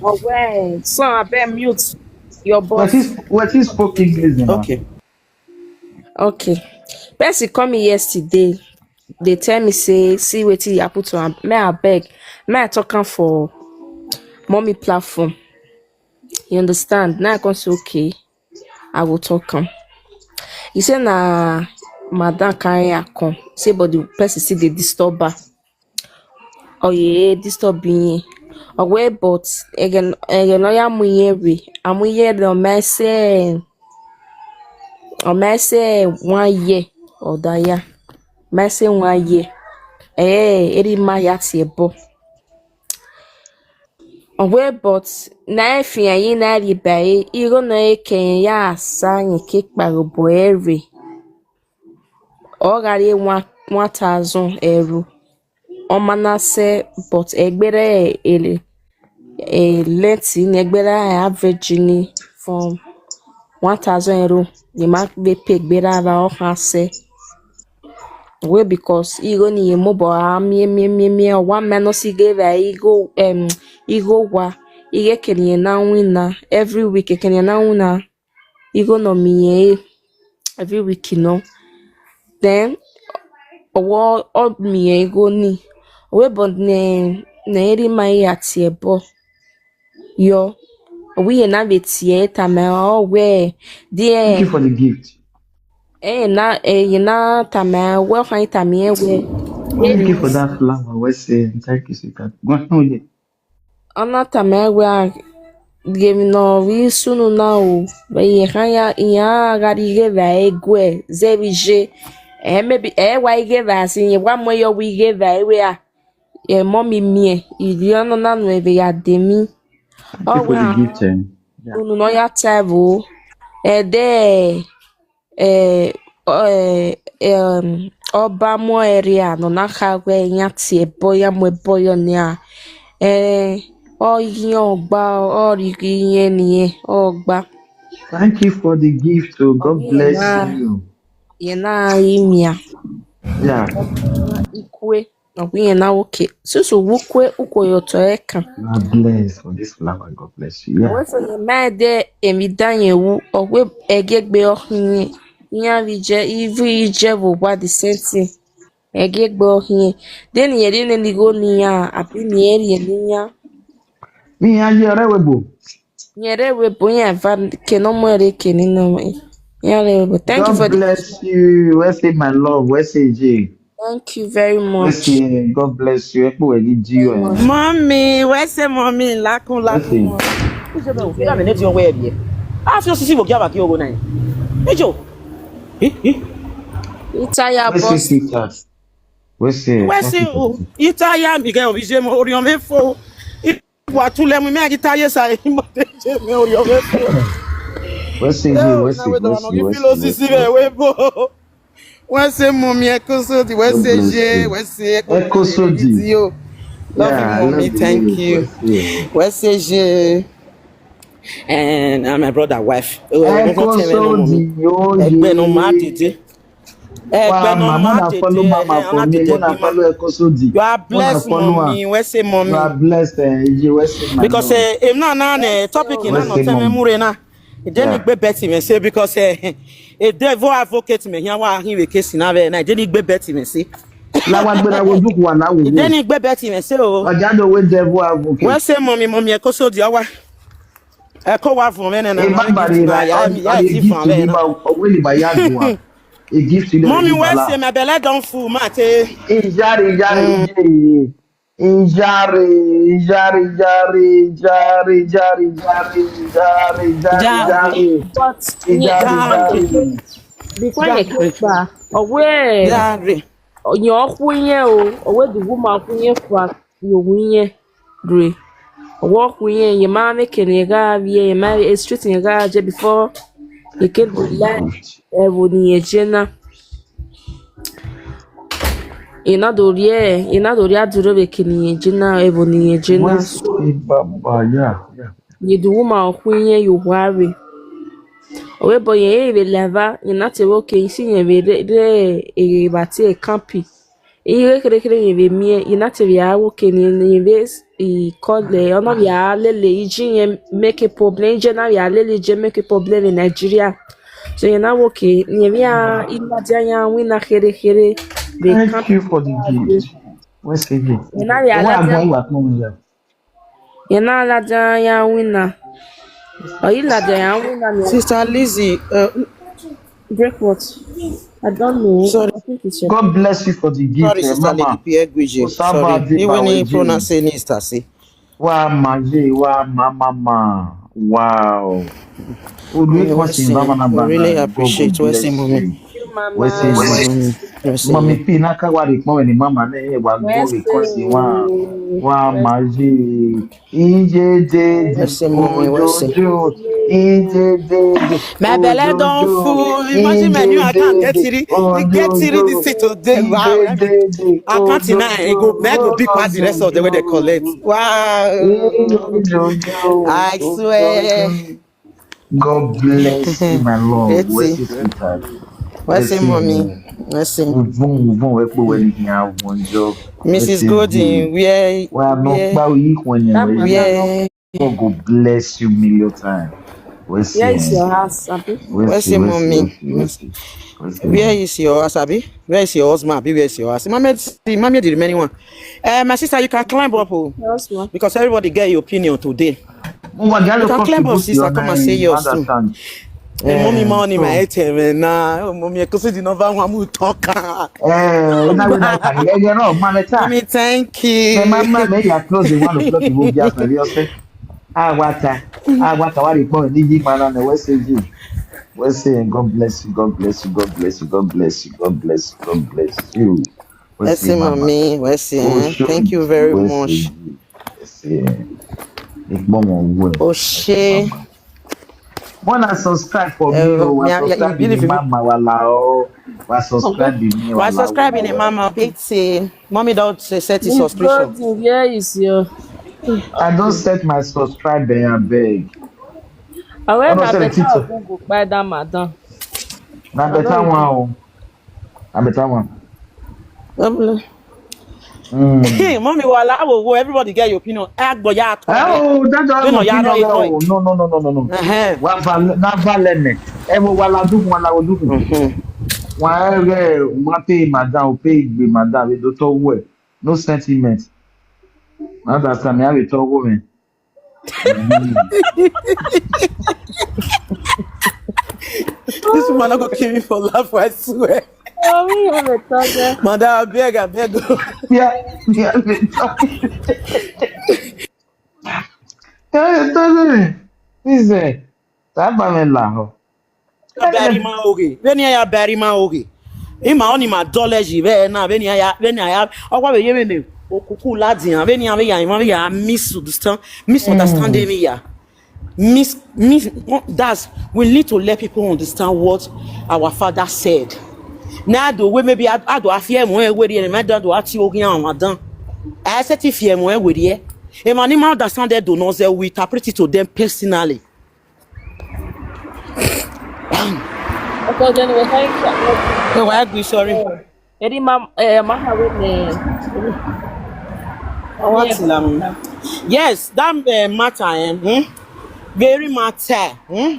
Oh, well, so I better mute your boss. What is spoke English now? Okay. Okay. Person call me yesterday. They tell me say, see wetin happen to am. May I beg? May I talk am for mommy platform? You understand? Now I can say okay. I will talk am. He say na madam carry her come. Say but the person still dey disturb her. Oh yeah, disturb me. Oh well, but again, lawyer muyewe. Amuye the mese 1 year or that yeah. Mese 1 year. Eri ma ya tie bo. Oh well, but na efi ayi na ri bae. Iro na eken ya asa nke kparobo ere. O gari 1,000 euro. Omanase but egbere ele lenti ni egbere average ni from 1,000 euro. The mark be pay egbere ara o hase. Well, because ego ni ye mobo mi o one man no si give ego wa ige kenye na wina every week kenye na wina ego no mi every week no then owo o mi ego ni we but ne eri mai ati ebo yo we na betie ta me o we Thank you there for the gift. you na ta me we find ta me we Thank you for that flower. Thank you, sweetheart. Go on with it. Ona ta me we game no vi sunu na o be hanya ya gari ge va egwe zevije maybe wa ge va sin wa mo yo wi ge va we a mommy mie iri ono na no ebe ya demi Thank you o for we the gift. Yeah. unu no ya table de eh ọba mo area no na ka we nya tie boya mo boyo ni a oyin ọgbà ọrìgì yẹn nìyẹn ọgbà Thank you for the gift. Oh, God ọwọ bless you. yẹn náà imia Yeah. ikwe ọwọ yẹn náà oke susu wukwe ukwoyoto eka You are blessed for this flower. God bless you. ọwọ Yeah. sọ yẹn máa dẹ èmi dáyẹn wu ọwọ ẹgẹgbẹ ọhìn yẹn ivu ije bụkwa the same thing ẹgẹgbẹ ọhìn dẹni yẹn dẹni nigo niya àbí nìyẹn yẹn niya Me and you are rebel. nyere wepụ onye ava kenomere kene no nyere wepụ thank you for God the bless you. Where's say my love? Where's say J? thank you very Where's much say God bless you? Epo egi very Gio much Mommy, where's the mommy? Lakun Where's lakun say? mo. Ijo be you o fi da very me neti much on we bi. A fi o sisi wo kiaba ki ogo nai. Ijo. itaya Where's say boss sweetheart? Where's say? Where's Thank you the for the o? gift. Ita ya mi ge o bi je mo ori o me fo. Wa tule mu me agita ye sa mo te je me ori o me fo. Where's say J? Eh, Where's na say? we do Where's no say? ki Where's filo say? Where's sisi say? be we bo. Where's the mommy ekoso di where's God the bless je? you. Where's the Echo ekotele Sodi. gidi yo? Love you Yeah, I mommy, love the thank lyrics. you. Where's say? Where's the je? And my brother wife. Don't Echo tell me no mommy. Sodi. Oh Egbe no ma yeah. dede. Egbe Wow, no mama ma na follow dede. mama for Ona me. dede Mona bima. follow Echo Sodi. You are Mona blessed, follow her. mommy. Where say You are mommy? blessed. J. Where's say my Because love? if na ese topic na o Where's no say tell me mom? mure na. It didn't Yeah. gbe bet me say because a devil advocate me here wa hin we case na be na it didn't gbe bet me say. Lawa gbera wojú kù wà It láwùjọ. didn't gbe bet me say oh. Ọjà lówó devil Where advocate. say mommy e ko so di awa. E ko wa fún me na E na má gift bàrẹ̀ ra na ya ọdẹ ti gift fún ní me bá na. ọwọ́ ìlú bá yá dùn wá. A gift ilé rẹ̀ Mommy ní where say bàlá. my belly don full ma te. Ìjáre jẹ́ èyí. Jare. but Jare. before you Jare. keep back ọwọ Jare. onye ọkwụ ihe o ọwọ the woman kwụnye kwa yowu ihe dre ọwọ kwụnye ye ma mekene ye ga bie ye ma street ye ga je before ye can For the la gift. evo ni ye jena ina do rie aduro bekene ye jena evo ni ye jena West so Baba, yeah. ye the woman kwụnye yo ware owe bo ye ebe leva ina te woke isi ye be de e bati e campi ihe kere kere ye be mie ina te ya woke ni ye be ikole ono ya lele iji make a problem je na ya lele je make a problem in Nigeria. So you know okay, ya imadi anya wina here they Thank can't you for the gift. Where's the gift? you know ya Why am lada I at home? you know lada ya wina. Oh you lada ya wina Sister Lizzie, break what? I don't know. sorry, I think it's your God bless you for the gift, Sister Lady Mama. Pierre Guije. Osaba Sorry, even in Adibaweje. pronouncing is Tasi. Wa maje, wa mama. Wow. Olu Where's kosin baba him? na We really bana. God go appreciate. Where's him, bless mommy? you. Where's mama. Where's him, him? mommy? Where's Mami him? P na ka wa de pon ni mama na e wa go Where's re kosin wa where's maje. Ije Where's deje him, mommy? Where's him? ojojo. Ije deje My belly don't ojojo. fool. Imagine menu. Ije I can't deje get it this ojojo. thing today. Wow. Ije deje I can't deny. It go. May I go big past the rest of the way they collect. ojojo. Wow. Ojojo. I swear. Ojojo. God bless you, my Lord. Let's see. Where's his sweetheart? Where's Where's him, mommy? him? Let's see. Uvon ekpo weni hiya wonjo. Where's Mrs. his Golden, Wa no pa yi kwenye that mother weje. no? where, God go bless you million times. Where's Where is him? your house, Abi? where's your mommy? Where's Where him? is your house, Abi? Where is your husband, Abi? Where is your house? Mommy, the remaining one. My sister, you can climb up, Yes, ma. because everybody get your opinion today. Mwa You galo can climb up, contribute sister. your Come and say name. yours too. Understand? Mommy, money, my So, ATM, nah. Mommy, I can see the number one who talk. ina we na ka ye no maneta. Mommy, thank Me you. mama me ya close the 1 o'clock ibo bi asan bi ose. Agwata wa ri pon ni yi mana na we say ji. We say God bless you, God bless you, God bless you, God bless you, God bless you, God bless you. We Let's say see, mama. mommy. Let's see. Oh show Thank you it. very We say much. ji. We say ikmo won wo. Oh, We say shit. mama. Wanna subscribe for me or wa You subscribe ni believe in me? mama wala o. Wa subscribe me Why wala subscribing it, o. mama? It's mommy don't set his Miss subscription. Golden, where is your? I don't set my subscribe there abeg. I Oh wear no, na say the better TikTok. Google buy that madam. Na I know better you one do. o. Na better one. Um, Mm. mommy, wala, everybody get your opinion. Agbo ya toy. Oh, that's all You know, my ya opinion. toy toy. Oh, no. Uh-huh. Na valene. Ewo wala dukun wala odukun. Mm-hmm. Wọ́n rẹ̀ wọ́n pay madam o pay igbe madam edo tọ́wọ́ ẹ̀ no sentiment. Understand me? Have a tọ́wọ́ mi. This woman not gonna kill me for laugh, I swear. Oh, we have a target. Mother, I beg. Bí a lè tọ́wọ́ mi. Ṣíṣe sábà mi là ọ́. Bury my oge. When you bury my oge. Ima oni ma dollars be na when ya okwa be yeme ne okuku ladian when ya misunderstand me ya. Miss that's we need to let people understand what our father said. Now do we maybe I do afia mo e we dey me do ati ogun an wadan. I said if you mo e we dey. E ma ni ma understand they do not say we interpret it to them personally. Okay, then we're trying to. Oh, I agree, sorry. Eri mama we ne. What yes, that matter very matter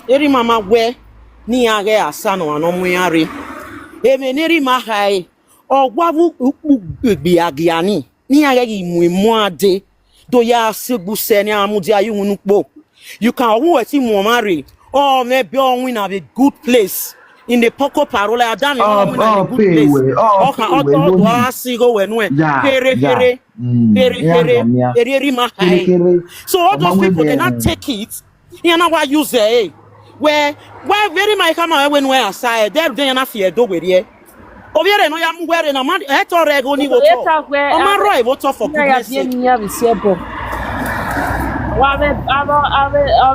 eri mama we ni age asano anomu yare emeneri mahai ogwavu ukpugbe agiani ni age imu ade do ya segbu ni amudi ayunu po you can who eti mu marry or maybe on win have a good place in the poco parola adam you win have a good place okay do asigo wenu pere eri mahai so all those people they not take it. You know why you say where very my come when we aside there then na fear do we here obiere no ya mwere na man eto rego ni woto o ma roi woto for goodness sake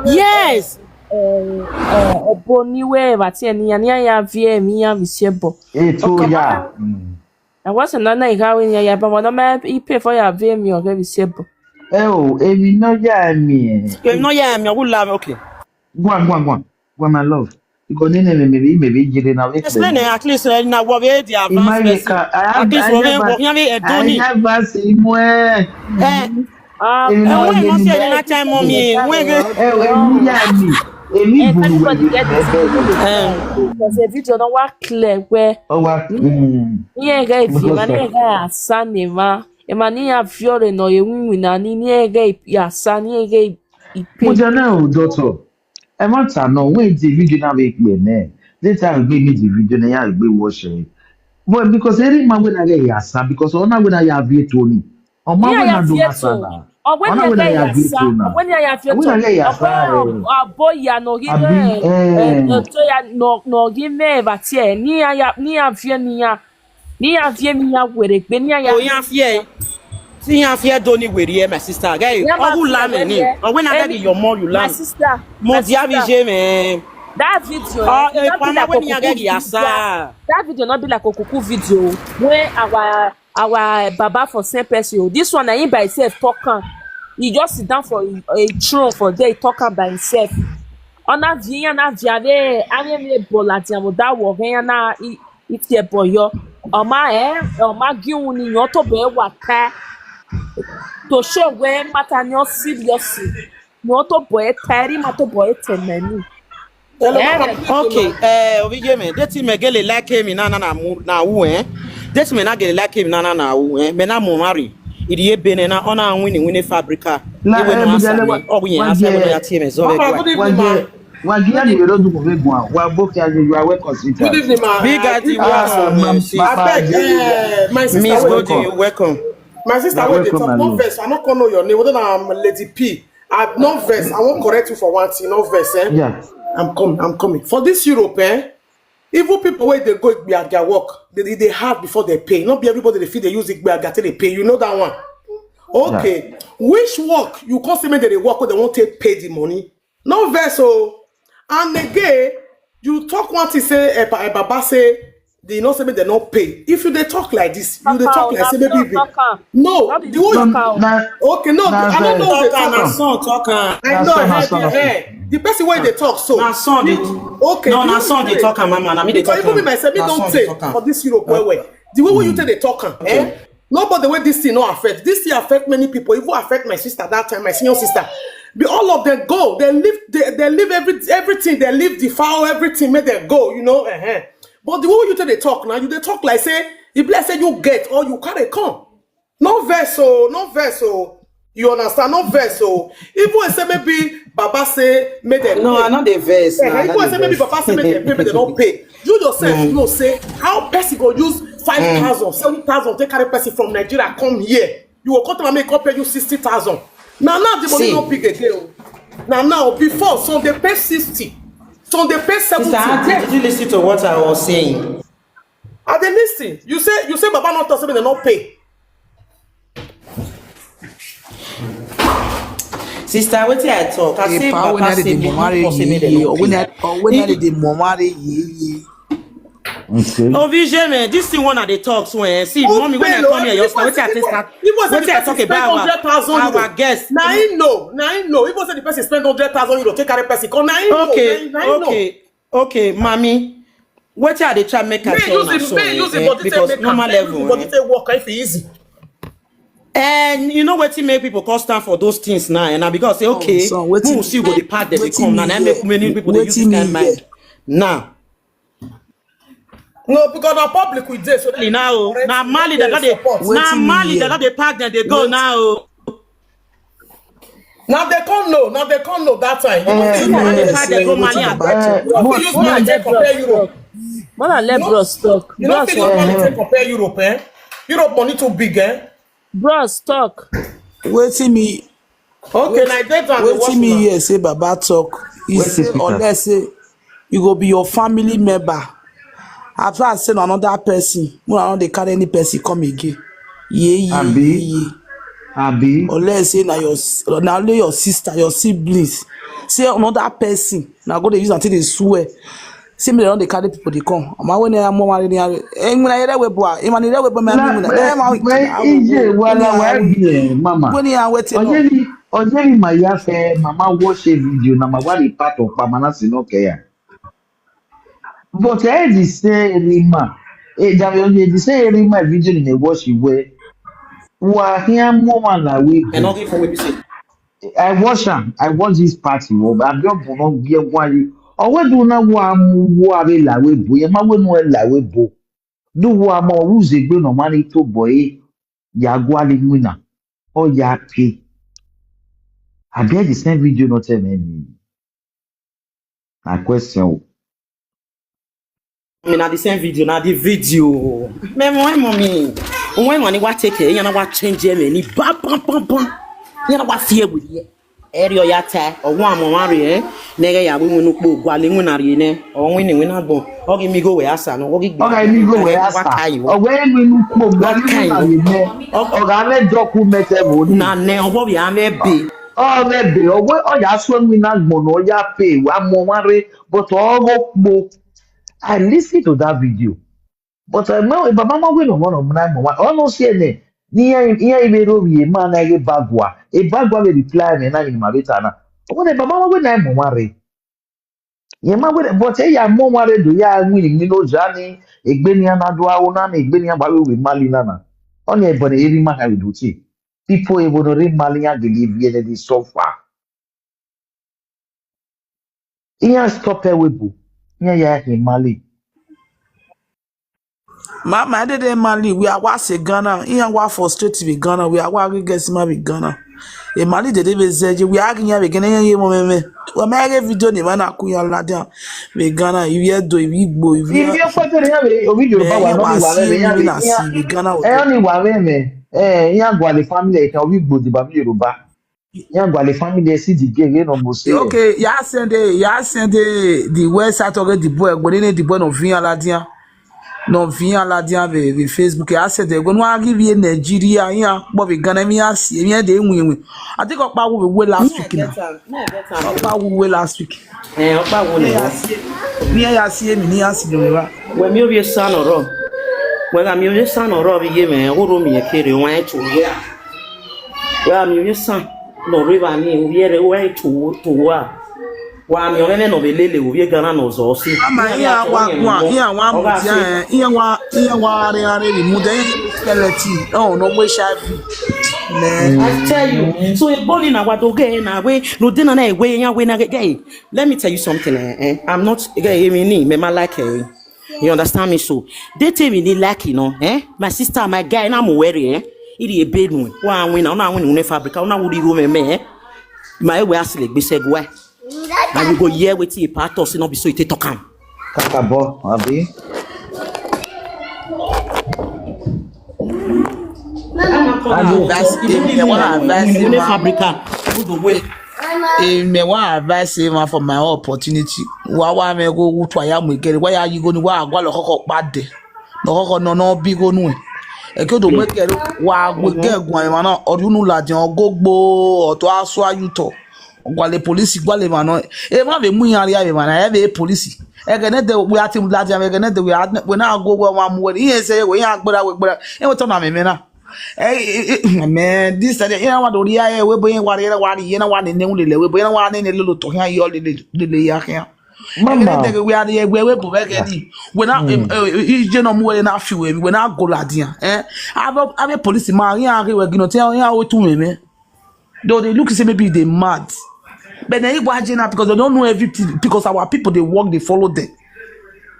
yes oboniwe bati eni ya vie mi ya visiebo Eto ya. I was na igawe ya ba wona ma ipe for ya vie mi o ge visiebo Èmi no ya mi. no ya mi wo la okay Gwan. My love. Iko nene maybe jire na we. explain at least na what be the advanced person Imagine at least we ya be edoni I never see more. Èmi náà When yé you mi say náà. na time mommy, when Èmi yá mi. Èmi bùrù Everybody wẹ̀lú get the ẹ̀bẹ̀ video yìí. because the video no wa clear where Ọwọ́ niye ga ifi ma because niye ga ya sa ne ma e ma niye afiore no ye nwi na niye ga ya sa niye ga mo ipe jẹ náà ò dọ́tọ̀. Ẹ má tà náà, wọ́n ti fídíò náà bẹ pè náà. Later I gbé mi di fídíò náà yà gbé wọ́ṣẹ̀. But because every man when I get yasa because ona when I have yet Tony. O niye man when ya I do fieto masana. ọgbẹni Ona when ẹgẹ I have yet yasa Tony. ọgbẹni ẹgẹ I when fieto I get ọgbẹni yasa aboya abi to ya n'ogi meva tie ni ya fie ni ya fie mi ya were pe ni ya oh yeah fear. See you fear don't worry, my sister. Guy, ya all ma who fie lamb when ni. Or when I get your more you my lamb. sister Mo dia vije me. that video Oh, it not be pana like when you get okuku yasa. that video not be like okuku video when our baba for same person this one na him by himself talk am he just sit down for a throne for there he talk am by himself ona vi na viare anye me bola ti amo da wo hen na iti e boyo oma giun ni yan to be wa ka to show where matter no serious no to boy tari ma to boy temeni Hello, mama. Okay, obije me. Deti me gele like me na wu Deti me na gele like me na wu Me na mo mari. Idi ye bene na ona wini fabrica. la Ewe no asa bujale me. Ogu yen asa me ya tie me zo be kwa. wa gia ni ro du ko fe gun wa bo ki aje you are welcome Good sister. evening, ma. Big Daddy, welcome. Mama My sister, Miss wait, Goji, you welcome. my sister, You are wait, they welcome, talk. my No lord. verse. I not gonna know your name. Whether I'm Lady P. I no verse. I won't correct you for one thing. No verse, eh? Yeah. I'm coming. I'm coming. For this Europe, eh? Even people where they go be at their work, they have before they pay. Not be everybody they feel they use it, but they pay. You know that one. Okay. Which work you constantly that they work, they won't take pay the money. No verse, oh. And again, you talk one thing say Baba say they not say they not pay. If you they talk like this, you they talk like say maybe no. The No, one na okay, no, I don't know what they Talk na talk. son talk am. I know I heard the person where they talk so. Na son dey. Okay, No, the na way son you dey talk am, mama. Na me dey talk because am. even me myself, me Na don't son dey say talk am. for this Europe where the way you take they talk am, eh? Nobody way this thing no affect. This thing affect many people. Even affect my sister that time, my senior sister. Be all of them go. They leave everything. They leave the foul, everything. Make them go. You know. But the way you take they talk now, you they talk like say the bless say you get or you carry come. No verse, oh, no verse, oh. You understand? No verse, oh. Even when say maybe Baba say make them No, pay. I know the verse. Yeah, even when say maybe Baba say make them pay, make they don't pay. You yourself, you know, say how person go use 5,000, 7,000 take carry person from Nigeria come here. You will come to make up pay you 60,000. Now the money See. no big again. Oh. Now before some they pay 60, some they pay 70. Sister Auntie, did you listen to what I was saying? Are they listening? You say Baba not talk, say they not pay. Sister, wetin I talk? I say Papa Papa say me no say me dey no pay. when I dey momare ye. okay. Oh, Vijay, this thing one at the talks when see, mommy, when I come here, you're wetin I take start. Wetin I talk about our guest. Now I know. Even say the person spend 100,000 euro take carry person. Now I know. Okay, mommy. Wetin I dey try make I tell una so because normal level. But it work if it easy. And you know wetin make people come stand for those things now, and na because say okay, son, who wetin- will see go the pack that they wetin come now, me and make many people they use this wetin kind me mind. Now, No, because now public with this. So now Mali they got the pack that they go now. Now they can't know that time. You know, The pack they go Mali and you use money to compare Europe. more than let bros talk You know, bros use money to compare Europe, eh? Europe money too big, eh? bros talk Wetin me Okay, like that and they watch wetin me now. hear say Baba talk he Wetin say speak am? unless say you go be your family member after I say na another person when I no dey carry any person come again Abi. unless say na only your sister your siblings say another person na go dey use am take dey swear say me dem don dey carry people dey come ama when ya mo mari ni are na yere we bo a ima ni yere we bo me Na ije wala wa bi mama. when ya wetin no Ojeri ma ya fe mama watch a video na ma wa the part of pamana si no ke ya. But I di say rima. Javi oje di say rima video ni me watch iwe. Wa here more na we And bo. not give away say. I watch am. I watch this party. Oh, but don't no be one. Or we do na wa mu wa be la we bo. Ye ma we no la we bo. Do wa ma ruze gbe no mani to boy. Ya gwa le wina. O ya pe. I get the same video not tell me. Na question. Me na the same video, na the video. Me why mommy? When money what take it, you know what change me ni ba bam bam bam. You know what fear with you. Area ya ta or one more worry nega ya we no po gwale nwunari ne o win win agbo o gi mi go we asa no o gi Okay, me go where I start. Or where we no ko gba ni na ye me. O ga me document e mo ni. na ne obo bi ame be Oh, maybe. Oh, well, oh, ya swan we not mono ya pay. Wa mo worry, but all go mo. I listen to that video. But I know if mama we no one na mo. Oh no see ne. Niya ibero wi ma na ge bagwa. E bagwa we reply me na ni ma beta na. Oh ne mama we na mo worry. Ye ma we but e ya mo worry do ya win ni no jani. Egbe ni anado awo na na egbe ni agba we mali na na. Oni e bone eri ma ka we do ti. People able to read Malia believe ye so far. Iya stop e webu. Iya ya he Mali. Mama, I did Mali. We are was a Ghana. Here, we are frustrated with Ghana. We are working against my with Ghana. A Mali, the David said, we are going to get a moment. We make a video. The man akuya ladia with Ghana. If you do, if you go, if If you put it here, o video ba wa you no ni want wa see me ya me, be. na see with Ghana. E oni wa me. Iya gwa le family e kan wi gbo di ba mi Yoruba. Iya gwa le family e si di gege no mo se. Okay, ya send the website already. The boy, but then the boy no via ladia. No via ladia be Facebook. I said they gonna give you Nigeria here, but we Ghana me see me dey win. I think Okpa we win last week now. Okpa we win last week. opa wo ne Ni ya see me ni ya see me wa. we mi obi san oro we ga mi obi san oro bi ye me wo ro mi e kere wan e to ye we mi obi san no river ni obi ere we to wa mi ore no be lele obi gara no zo si Ama iya wa mutia iya wa are mu dey skeleton. Oh no we shavi. I tell you, so a body na what okay na we no dinner na we ya we na gay. Let me tell you something I'm not gay me ma like you understand me so. They tell me they like my sister my guy na mo worry it e be nu. Wa win na win no fabric na wo di go me my we asle gbe segwa. And you go here with a part of no be so it talk am. Kakabo, abi. That's me want advice him for my opportunity. Wa me go to ya mo get why are you going wa agwa lo kokko pade. No kokko no bi go nu. E ke do mo get wa go get gwan ma na odunu ladin ogogbo oto aso ayuto. Gwale police gwale ma no e ma be mu yan ria be ma na e be police. E ke ne de we atim ladin e ke ne de we na go wa mu we yin say we yan agbara we gbara. E wo to na me na. Man, this that you know what do ya we boy what you know what in the we boy what in the little to here you all the ya here. Mama. We are the we bo get we na you know more na few we na go ladia have a police man here we going to tell you how to me though they look say maybe they mad but they watching because they don't know everything because our people they work they follow them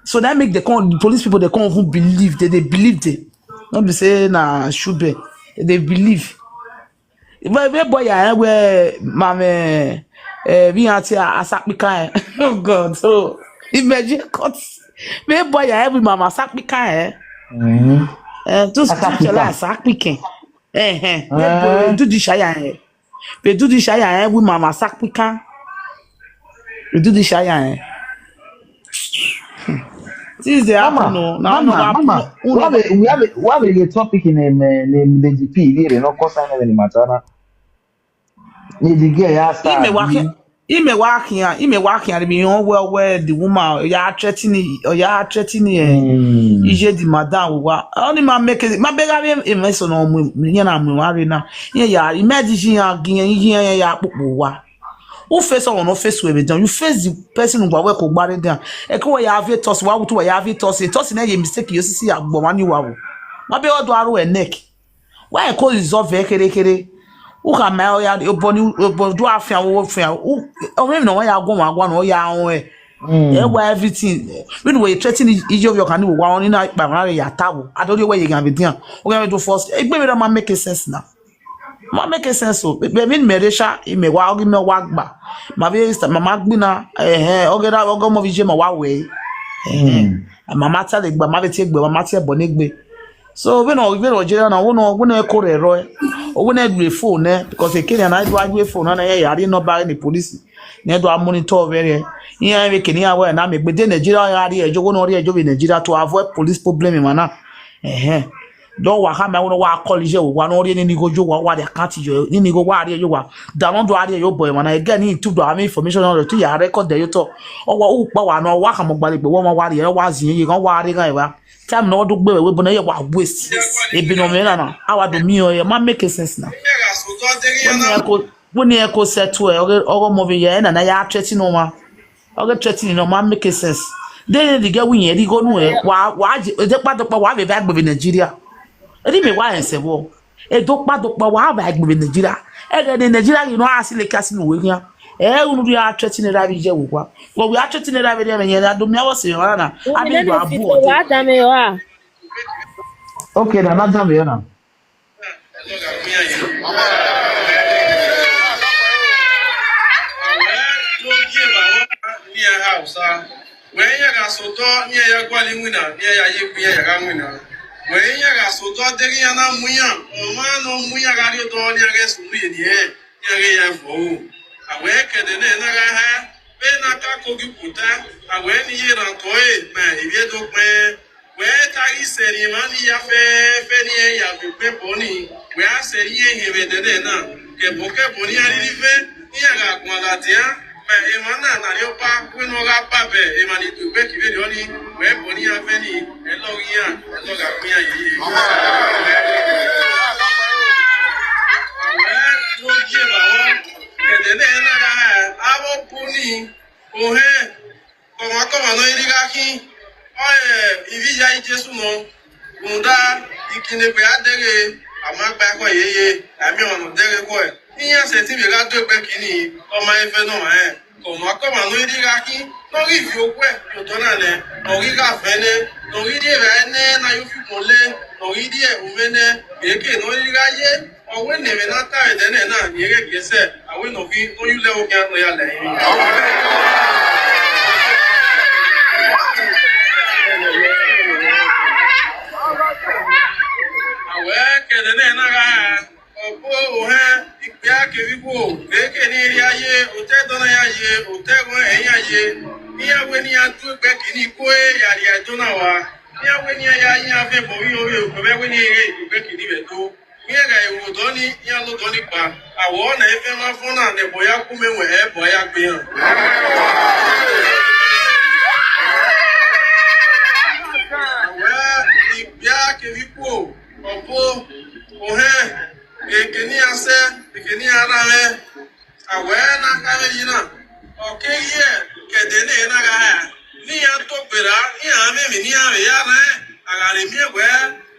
so that make the police people they can't even believe they believe them. Don't be saying should be. They believe. But boy, I wear mama we are asapika. Oh God, so imagine cuts. Me boy, I have mama asapika. Just chala asapika. Me do the shaya. We do the shaya with mama asapika. We do the shaya. This is the Mama. We have a topic in the GP here, no cause I never matter. Ni the girl ya start. Ime working be on well where the woman ya threatening ije the madam wa only man make it my beg am me so no me na me worry na ya imagine ya popo wa who face on no face we down you face the person who work ko gbare down e ko ya have toss wa to ya have toss na ye mistake you see agbo mani wa wo ma be odo aro e neck why ko resolve kere who can my oya boni do afia wo fia o me no ya agwa no ya anwo e why everything when we threaten each of your can we wa on na pa ya tawo adori where you can be there we going to force e gbe me ma make sense now ma make sense o be me meresha me wa ogi me wa gba ma be mama gbina ogeda ogo mo vi je ma wa we mama ta le gba ma be ti gbe mama ti e bo ni gbe so we no Nigeria na we no ko re ro o we na do phone because e Kenya na do phone na ya ri no ba ni police na do monitor very here we Kenya we na me gbe de Nigeria ya ri ejo we no ri ejo be Nigeria to avoid police problem mana do wa ha me we wa college we wa no ri ni go jo wa de account yo ni go wa ri yo wa da no do ri yo boy mana again ni to do am information on to ya record de yo to o wa u pa wa no wa ka mo gba le pe wo wa ri e wa zin yi kan wa ri kan e wa time no do gbe we bo na ye wa waste e bi no me na awa do mi o ye ma make sense na when you go settle or mo be ye na ya threaten no ma o threaten no ma make sense then the get win ye go no wa de pa wa be back be Nigeria e me wa ense bo e do pa wa back be Nigeria e get Nigeria you know asile kasi no we here unu do ya threaten na be je wo kwa we are threaten na be there me ya do me was you na abi do abu Okay, na nada me na. When you got so tall, near your quality winner, near your winner. When you got so tall, there is a muya, or man or muya got your door near us to be in the air, near your awake and then I have been a taco you put that. I went here and toy, man, if you don't play. Where Tagi said, Imani Yafe, Fenny, Yafe Pony, where said he ain't even the dinner. Kepoke Pony, I didn't Yaga Guadatia. Emana na yopa we no ga pa be emani to be ki be oni we boni afeni elogia eloga kuya yi no je ba wo de na ga abo puni o he ko ma no iriga ki ivi ya Jesu no unda ikine be adere amagba ko yeye ami onu dere ko e iya se ti be ga do pe kini o ma efe no ma como no iriga ki no ri fi oku e yo to na le no ri ga fe ne no ri die be ne na yo fi mole no ri die o me ne eke no iriga ye o we ne me na ta e de ne na ni ere gese awe no fi no yu le o kan no ya le awe ke de ne na ga opo o he ipia ke wiwo eke ni ri aye o te do na ya ye o te go eyan ye ni awe ni atu pe kini ko e ya ri ajo na wa ni awe ni ya yin afe bo wi o we ko be we ni ere pe kini be to ni ga ewo do ni ya lo do ni pa awo na efe ma fun na ne boya ku mewe e boya gbe han awe ipia ke wiwo opo o he ekeni ase ekeni ara me awena kare yina okeye kedene na ga ha ni ya to gbera ni ame mi ni ame ya na agare mi egwe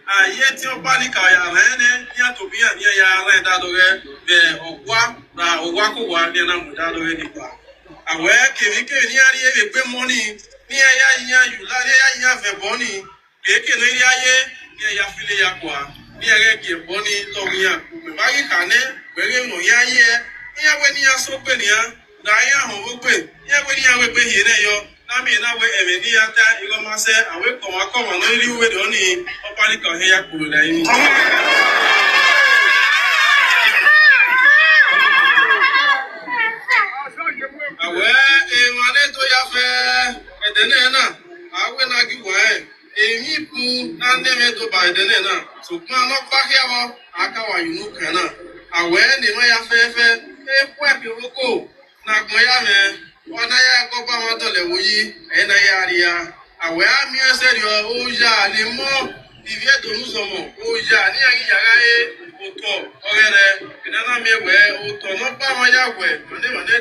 aye ti o pa ni ka ya na ne ni to bi ani ya ra da do re be ogwa ko wa ni na mu da do re ni pa awe kevi ke ni ari e pe money ni ya yin yu la ya yin fe boni eke no ri aye ni ya file ya kwa ni ere ki boni lo yan ba yi kane were no ya ye ni ya we ni ya so pe ni ya da ya ho wo pe ya we ni ya we pe hi re yo na mi na we eme ni ya ta iro ma se awe ko wa no ri we do ni o pali kan he ya kuro da yin awe e mane to ya fe edene na awe na gi wa èyí bu anẹ́mẹ́ tó bá ìdẹ́lẹ̀ náà ṣùgbọ́n ọlọ́pàá akáwà ìlú kan náà àwẹ́ ni wọ́n ya fẹ́ẹ́fẹ́ ẹ̀kú ẹ̀pì owókò nàgbọ́n yá mẹ́ ọ̀nà yá ẹ̀kọ́ bá wọn dọ̀lẹ̀ wòyí ẹ̀nà yá rí ya àwẹ́ àmì ẹsẹ̀ rí ọ ó yà ní mọ́ ìfi ètò ònúsọ̀mọ̀ ó yà ní àyíyàrá yé òtọ̀ ọ̀rẹ́ rẹ̀ ìdáná mi wẹ̀ òtọ̀ náà bá wọn yà wẹ̀ mọ̀nẹ́mọ̀nẹ́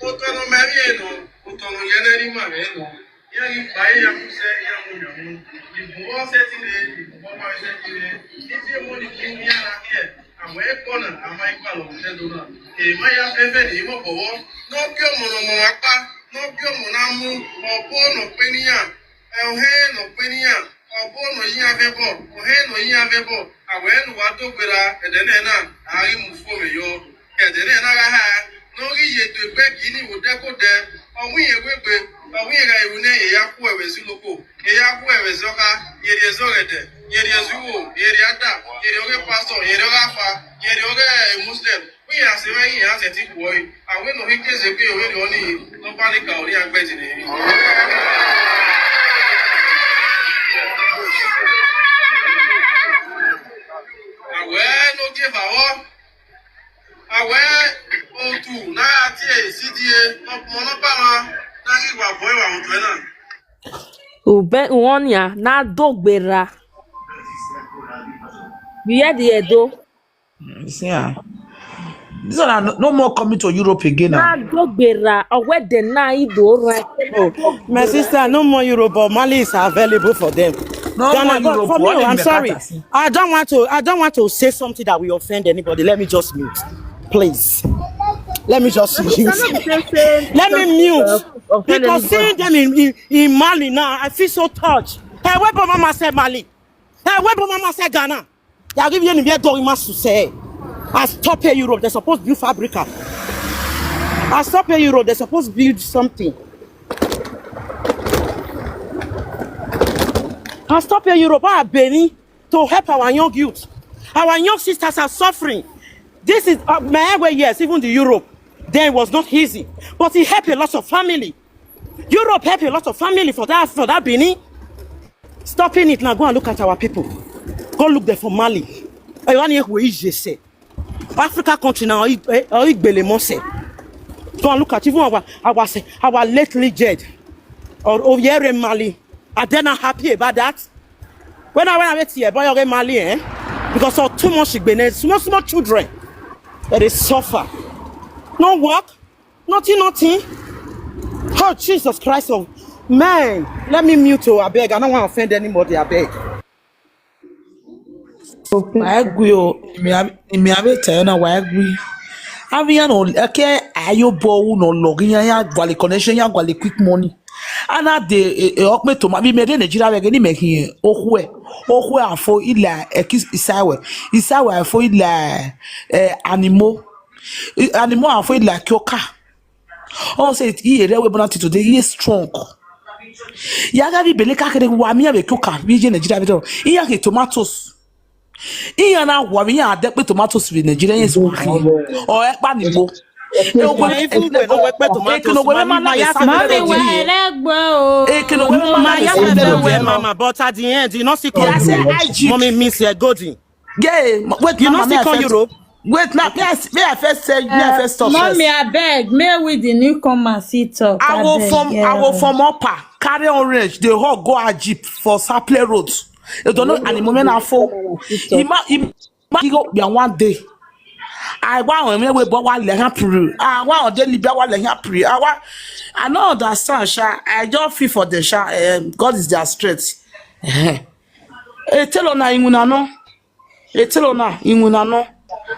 tó tọ́nu mẹ́rin èèyàn òtọ̀nù yẹn náà ní màmẹ́ nù Yagi buy Yamusa Yamu, the war setting the Boma setting if you want to king here, and where corner, and my column, Teduna, a Maya Fefe, Imo, no Kyomonomaka, no Kyomonamu, or Born of Penia, El Hen of Penia, or Born of Yavebo, or Hen of Yavebo, and when Watopera, and then I move for you, and then I no yet to beg Guinea would deco there, or we a whip, or we a Yaku Zuluko, a Yaku Zoka, it is already, it is you, Yeriata, Yeroga Pastor, Yerogafa, Yeroga Muslim. We are saying as a tip boy, and when we can say we only no panic out here, Betty. And when no give our awe otu na ati CDA monopama na iwa boy wa otu na ube uonia na dogbera biye di edo Yeah. These are no more coming to Europe again na now. dogbera owede na ido ran Oh, my sister, no more Europe, but Mali is available for them. No Ghana, more but Europe. for me, What I'm in sorry. Mekata? I don't want to say something that will offend anybody. Let me just mute, please. Let me just mute. Let me mute because seeing them in Mali now, I feel so touched. Hey, where Mama said Mali? Hey, where Mama said Ghana? They are giving you the much to say. I stop here Europe. They're supposed to build fabrica. I stop here Europe. They're supposed to build something. I stop here Europe. I Benny to help our young youth. Our young sisters are suffering. This is my way. Yes, even the Europe. Then it was not easy, but it helped a lot of family. Europe helped a lot of family for that Benny. Stopping it now. Go and look at our people. Go look there for Mali. I want to hear say. Africa country now, go and look at even our late legend or Oviere Mali. Are they not happy about that? When I went here, boy, Mali, because of too much small children that they suffer. No work, nothing. Oh, Jesus Christ, oh man, let me mute you, I beg. I don't want to offend anybody, I beg. I agree. Me have tell na I agree. Avian no okay ayo bo no login ya gwale connection ya gwale quick money. Ana de okme to ma bi me de Nigeria we ni mekin ohwe afo ila isawe afo ila animo afo ila kyoka. Oh say he ere we bonati today he is strong. Ya ga bi beleka kere wa mi ave kyoka bi je Nigeria bi do. Iya ke tomatoes. Iya na wari ya adekpe tomatoes with Nigerian is working or ekpa nibo Mama, but at the end, you not see mommy miss your golden. Yeah, wait, you not see come Europe. Wait, now may I first say stop. Mommy, I beg, may we the newcomer sit talk. I will from upper carry orange. The whole go a jeep for Saple Road. You don't know any moment I fall. He go be one day. I want me we but one happy. I want daily be one happy. I know understand, sha. I just feel for the sha. God is their strength. Tell on na no. Tell on na no.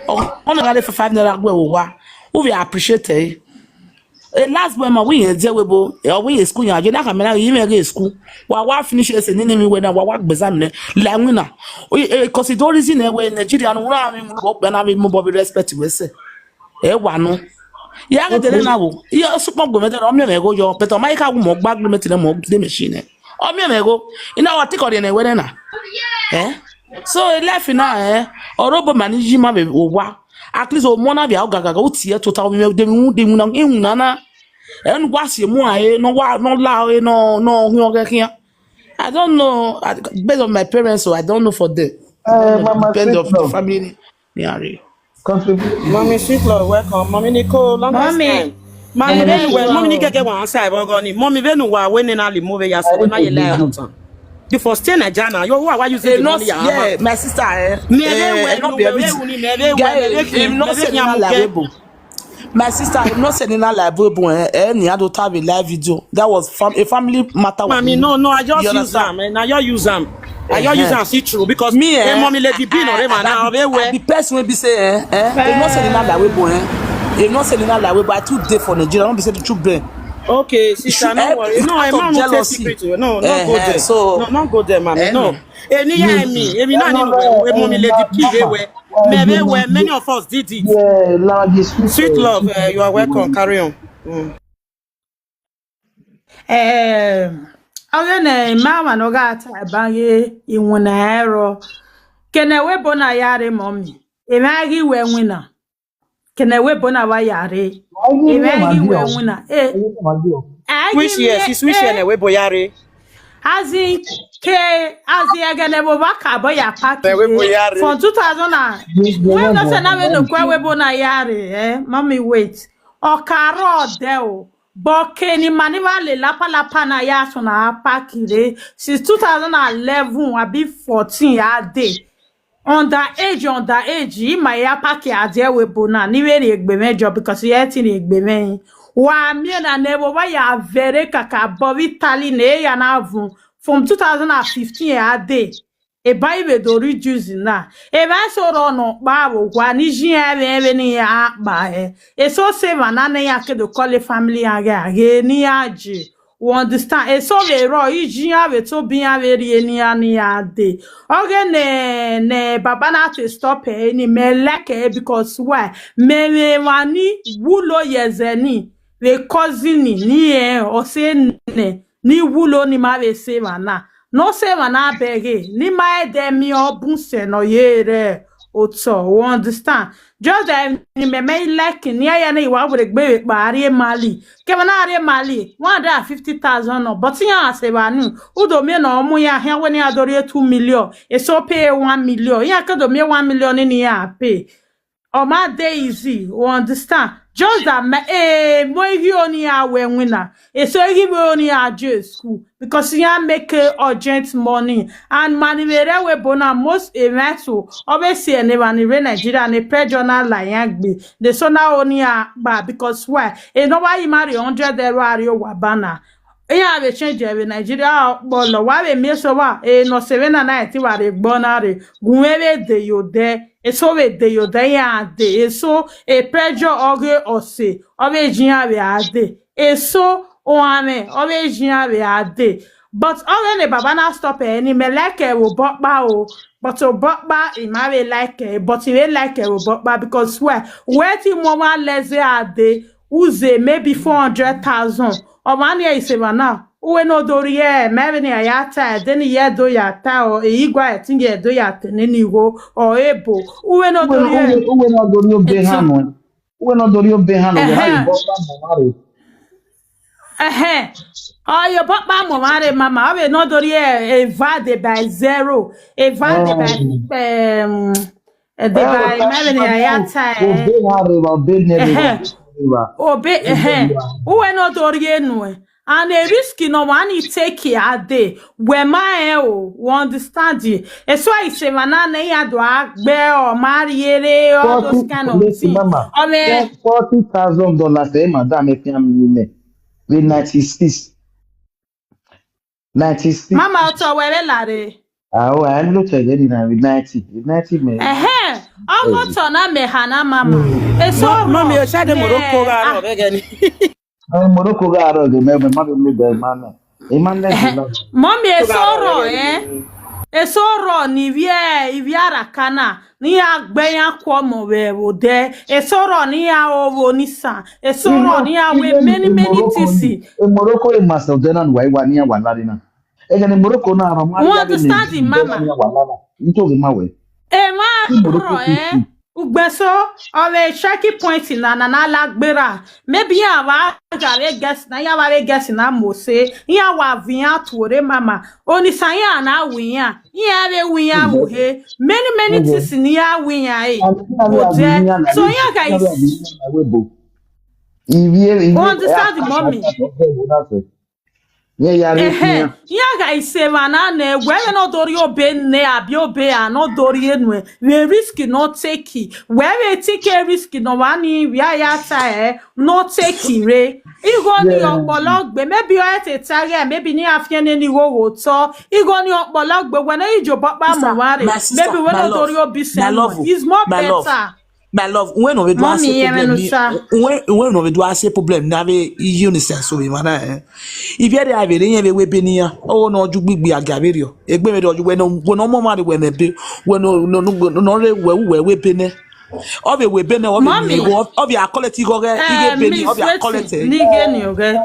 Oh, on a for 5 naira go we appreciate it. Last when my we there we bo we school ya je na camera you me school wa finish ese ni me we na wa gbezam ne la nwina cause it reason we Nigeria no ra me mo be na me mo be respect we say wa no ya ga tele na wo ya super go me o me go yo but my ka mo gbag me tele mo the machine o me go ina wa take ore na we na so life na orobo manage ma be wa at least o mona bia ogaga o tie total me de mu na na en gwase mu aye no la no hu ogakia. I don't know based on my parents, so I don't know for the Mama depend of the Sweet family. Yeah. contribute. Mommy Sweet Love, welcome. Mommy Nicole, long time. Mommy get one side Mommy venu wa we na le move ya so na ye lie out. The first thing na Jana, you why you say not yeah, my sister My sister, I'm not sending her like boy, any other have a live video. That was a family matter. Mommy, no, I just You use understand? them, and I just use them. I just use them, see true, because Me, mommy let the bin or man now, the person will be say, if not sending her like way, boy, if not sending her like way, but I too day for Nigeria. I don't be say the truth, brain. Okay, sister, no worry. No, I'm not jealousy. secret. No, not go there. So, no, not go there, mommy. No. Any me, any not mommy let the pig away. Many of us did it. Yeah, like this. Sweet love, you are welcome. Carry on. Ogene mama no gata abanye inwuna ero. Kene webo na yare mommy. Emagi we nwina. Kene webo na wa yare. Emagi we nwina. Which year? She's which year? We boyare. Azi agene bo baka bo ya pack boyare. from 2000 and when no say na we no kwa webo na yare mommy wait. Okaro de o. But Kenny Maniva le lapa na ya so na pakire since 2011 abi 14 ya day underage my ya paki ade we bona ni we egbe mejo because ye tin egbe men wa mi na nebo wa ya vere kaka bobi tali ne ya na vun from 2015 ya day e bai be do reduce na e ba so ro no pa wo kwa ni jin ebe ni ya ba e so se na ya ke do call family aga ni aji we understand e so le ro ijin ave to bi ave ri ni ade oge ne baba na to stop ni me like because why me wani wulo yezeni we cousin ni o se ne ni wulo ni ma be se na no se na bege ni ma de mi obun se no yere oto we understand just that ni me like ni ya na iwa bure gbe pari mali ke na are mali 150,000 no but ya se ba nu udo me na omu ya hia we ni adore 2 million e so pay 1 million ya ke do me 1 million ni ya pay o ma dey easy we understand just that mo igi oni awe winner e so igi mo oni aje school because ya make urgent money and money we bona most events obviously e never ni Nigeria ni regional like gbe the so na oni ba because why e no why marry 100 ari o wabana ya be change e Nigeria bolo wa be me so wa e no 7 wa re gbonare gunwe de yo de eso we de yo de ya de eso e pressure oge ose obe jian we ade eso o ame obe jian we ade but oge ne baba na stop any me like e wo bokpa o but o bokpa e ma we like e but e like e wo bokpa because where ti mo wa leze ade uze maybe 400,000 o mani e se bana uwe no dori e mebe ni ayata deni ye do yata o igwa etinge do yata neni ho o ebo uwe no dori obe hanu uwe no dori obe hanu we ha bossa momare your papa momare mama we no dori e vade by zero e vade by de by mebe ni ayata obe hanu obe nebe obe uwe no dori enu and a risky no one take a day where my we understand it. It's why I say manana ya do agbe or marry all those kind of things. $40,000 eh madam e fi am me with 96 mama to where lare oh I look at it na with 90 me almost na me hana mama it's all mommy o sha de Morocco ga ro begani Morocco ga ro de me ma me de man e man le mommy it's all ni viara kana ni agbe ya kwa mo we wo de it's all ni ya owo ni sa it's all ni ya we many things e Morocco e master de na wa iwa ni ya wala na e ga ni Morocco na ro ma ya understand mama nto ge ma we ma ugbeso ore shaky point na lagbera maybe ya wa gare guess na ya wa guess na mo se ya wa vian tore mama oni san ya na wian ya be wian wo he many things ni ya wian so ya guys Ivier understand mommy Yeah, yeah, Ehe, yeah. yaga isema na ne where no dori obe ne abi obe a no dori enwe we risk no take it where we take a risk no wani we ya ta no take it re igo ni Yeah. opologbe maybe o ete tare maybe ni afien ni wo to igo ni opologbe when ijo papa mo My ware sister, maybe when my no love, dori obi my love, senwe is more my love, better my love. When we do I say mommy problem ni, yemenusa when we do I say problem na be unison so we mana eh. If you dey have any we be niya, oh no ju gbigbi agaberio. Egbe me do ju when no more money when be when no we be ne. Obi we be ne obi ni mommy ego obi quality go ge ige be ni Miss obi waiting, quality. nigga, okay?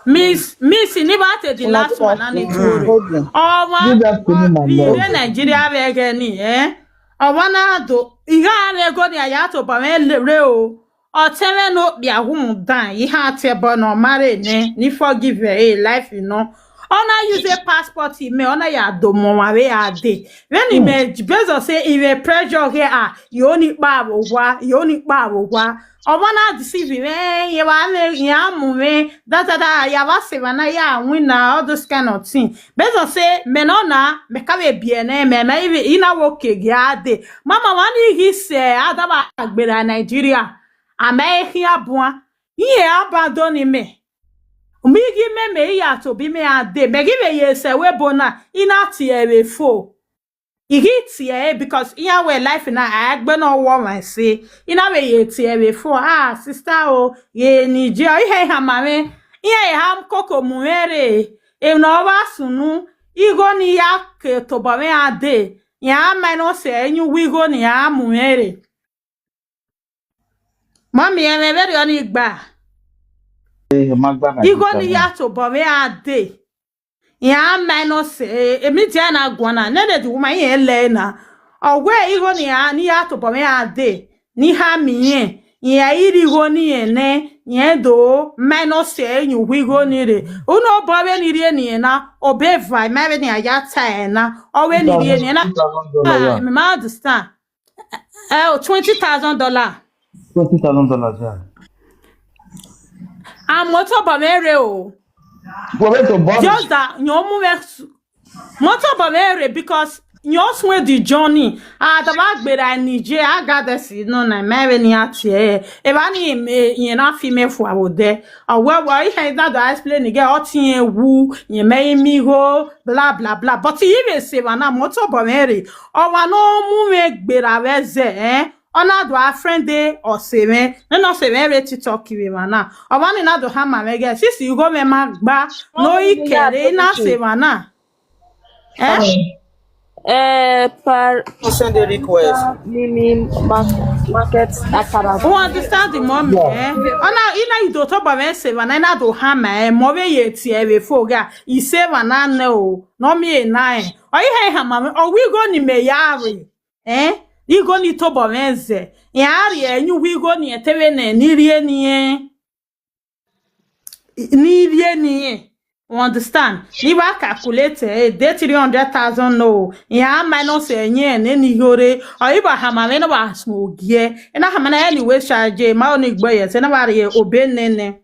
Miss, ni ba te the last one, I need to worry. Oh, Good afternoon, my we love. in Nigeria, we again, eh? Oh, wana do, iga ale go ni ayato ba me le o. O teme no bi ahum dan, I ha te bo no mare ne, ni forgive life, you know. Ona use a passport me ona ya do mo wa we ade when he me bezo say if a pressure here you only pa wa you only pa wa obana deceive me ye wa me ya mu me da ya wa se na ya win na all those kind of thing bezo say me no na me ka be bie na me ina wo ke ade mama wani he say adaba agbera Nigeria amehia bua ye abandon me Migi me ya to be me ade. Me give ye se we bona ina tie fo. Igi tie because iya we life na agbe no wo man say. Ina we ye tie fo. Ah sister o ye ni je o he ha mame. Iya e ham koko muere. E no wa sunu. Igo ni ya ke to ba me ade. Ya ma no se enyu wigo ni ya muere. Mami e me beri oni gba. Igo ni ya to ba me ade. Ya minus emitiana gwana nede di woman ye lena owe igo ni ya to bome ade ni ha miye ya iri go ni ene ye do minus enyu wigo ni re uno bobe ni re ni na obe vai ma ni ya ta na owe ni re ni na $20,000, me ma understand $20,000 $20,000, yeah. moto bome re o Go wait to born. just that nyomu motor bamere because nyos we the journey the bag be I nije aga the si no na me ni atie e ba ni me yen na fi me fu awode we he that do explain again otin ewu yen me mi go blah blah blah but even say na motor bamere o wa no mu me gbera weze ona do a friend dey or say me no say me ready talk we mana o ba ni na do ha ma me get sisi you go me magba no ikere na say mana Par Send a request. Mimi market akara. who understand the mommy ona ina you do talk about me say na do hammer mo be ye tie we foga I say na na o no me na o ye ha mama o we go ni me yare you go ni to bo menze yare enyu we go ni etewe na ni rie ni you understand? Ni ba calculate de 300,000 no. Ya minus enye ni hore. O iba hamame no ba smogie. Ina hamana anyway charge ma oni gbo ye se na ba re obenene.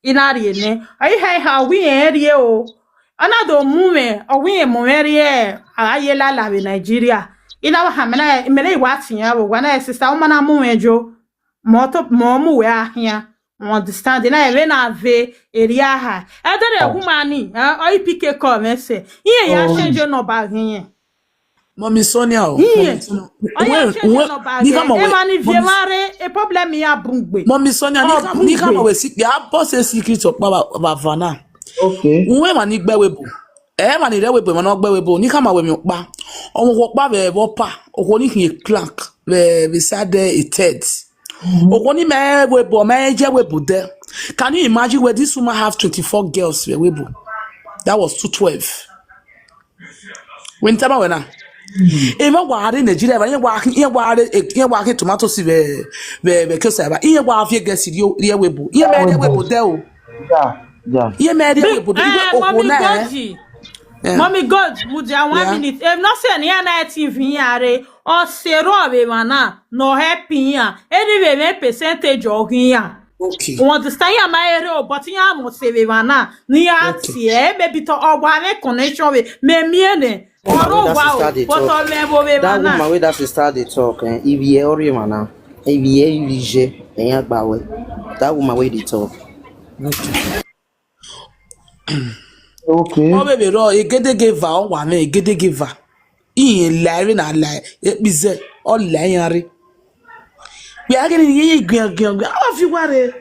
Ina re ne. Ai ha wi ere o. Ana do mume o wi mo ere aye la we Nigeria. Ina ba hamana mele wa tinya bo na sister o mana mu ejo. Mo mu we ahia. Understand na even ave area ha edere humani o ipike come say iye ya change no ba hin Mommy Sonia o. iye o ya change no ba hin e ma ni vie mare e problem ya bungbe Mommy Sonia ni kama we si ya boss e secret of baba vana. Okay. Unwe ma ni gbewebo. Ma ni rewebo ma no gbewebo ni kama we mi pa. Omo wo pa be bo pa. Oko ni kin plank be beside a ted. Okoni me webo me je webo there. Can you imagine where this woman have 24 girls webo? That was 212. When tama wena. Ema ware Nigeria ba ye ware tomato si be kesa ba. Ye wa afie gesi ye webo. Ye me de webo there o. Yeah. Ye me de webo there o na. Mommy God, mudia 1 minute. If not say ni na TV yare o sero be mana no happy ya. Anyway me percentage o ya. Okay. You understand? Ya my area, but ya mo save mana. Ni ya tie, maybe to ogwane connection with me miene. Oro wow, but all me bo be That mana. woman wey that sister dey talk, if ye ori mana, if ye ilije, enya gbawe. That woman wey dey talk. Oh Okay. baby, ro egedege va o wa me egedege va. Iyin lari na lai epize o lai yari. We are getting ye gyan. How you ware?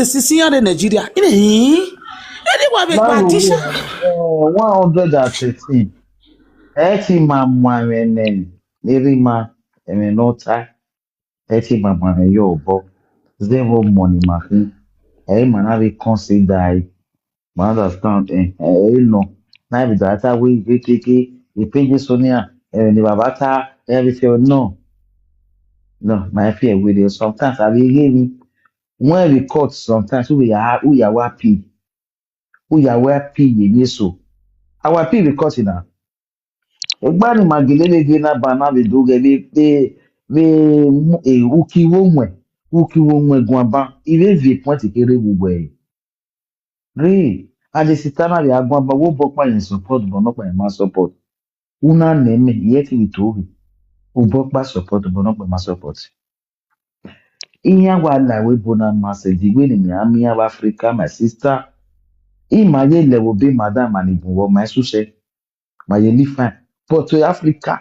Sisi yan Nigeria. Ine anyone make Now patisha. 113. Eti ma mwamene. Nirima. Emenota. Eti ma mwamene yobo. Zero money mahi. Manari consider. Ma understand. No. Na ebi data we keke. Ipeje sonia. Ni babata. Everything. No. No. My fear with it. Sometimes I be hearing. When we cut sometimes we are happy. We are happy. Yes so. Our people because na egbani magelele gị na bana bidoge be ukiwo nwe gwamba ibe vi point kere bugbe re ade sitana ya gwamba wo bokpa yin support bono pa ma support una neme yeti bitobi wo bokpa support bono pa ma support ihe agwa la we bona message we ni ami of Africa my sister imaye lewo be madam ani bunwo my success my live fine but to Africa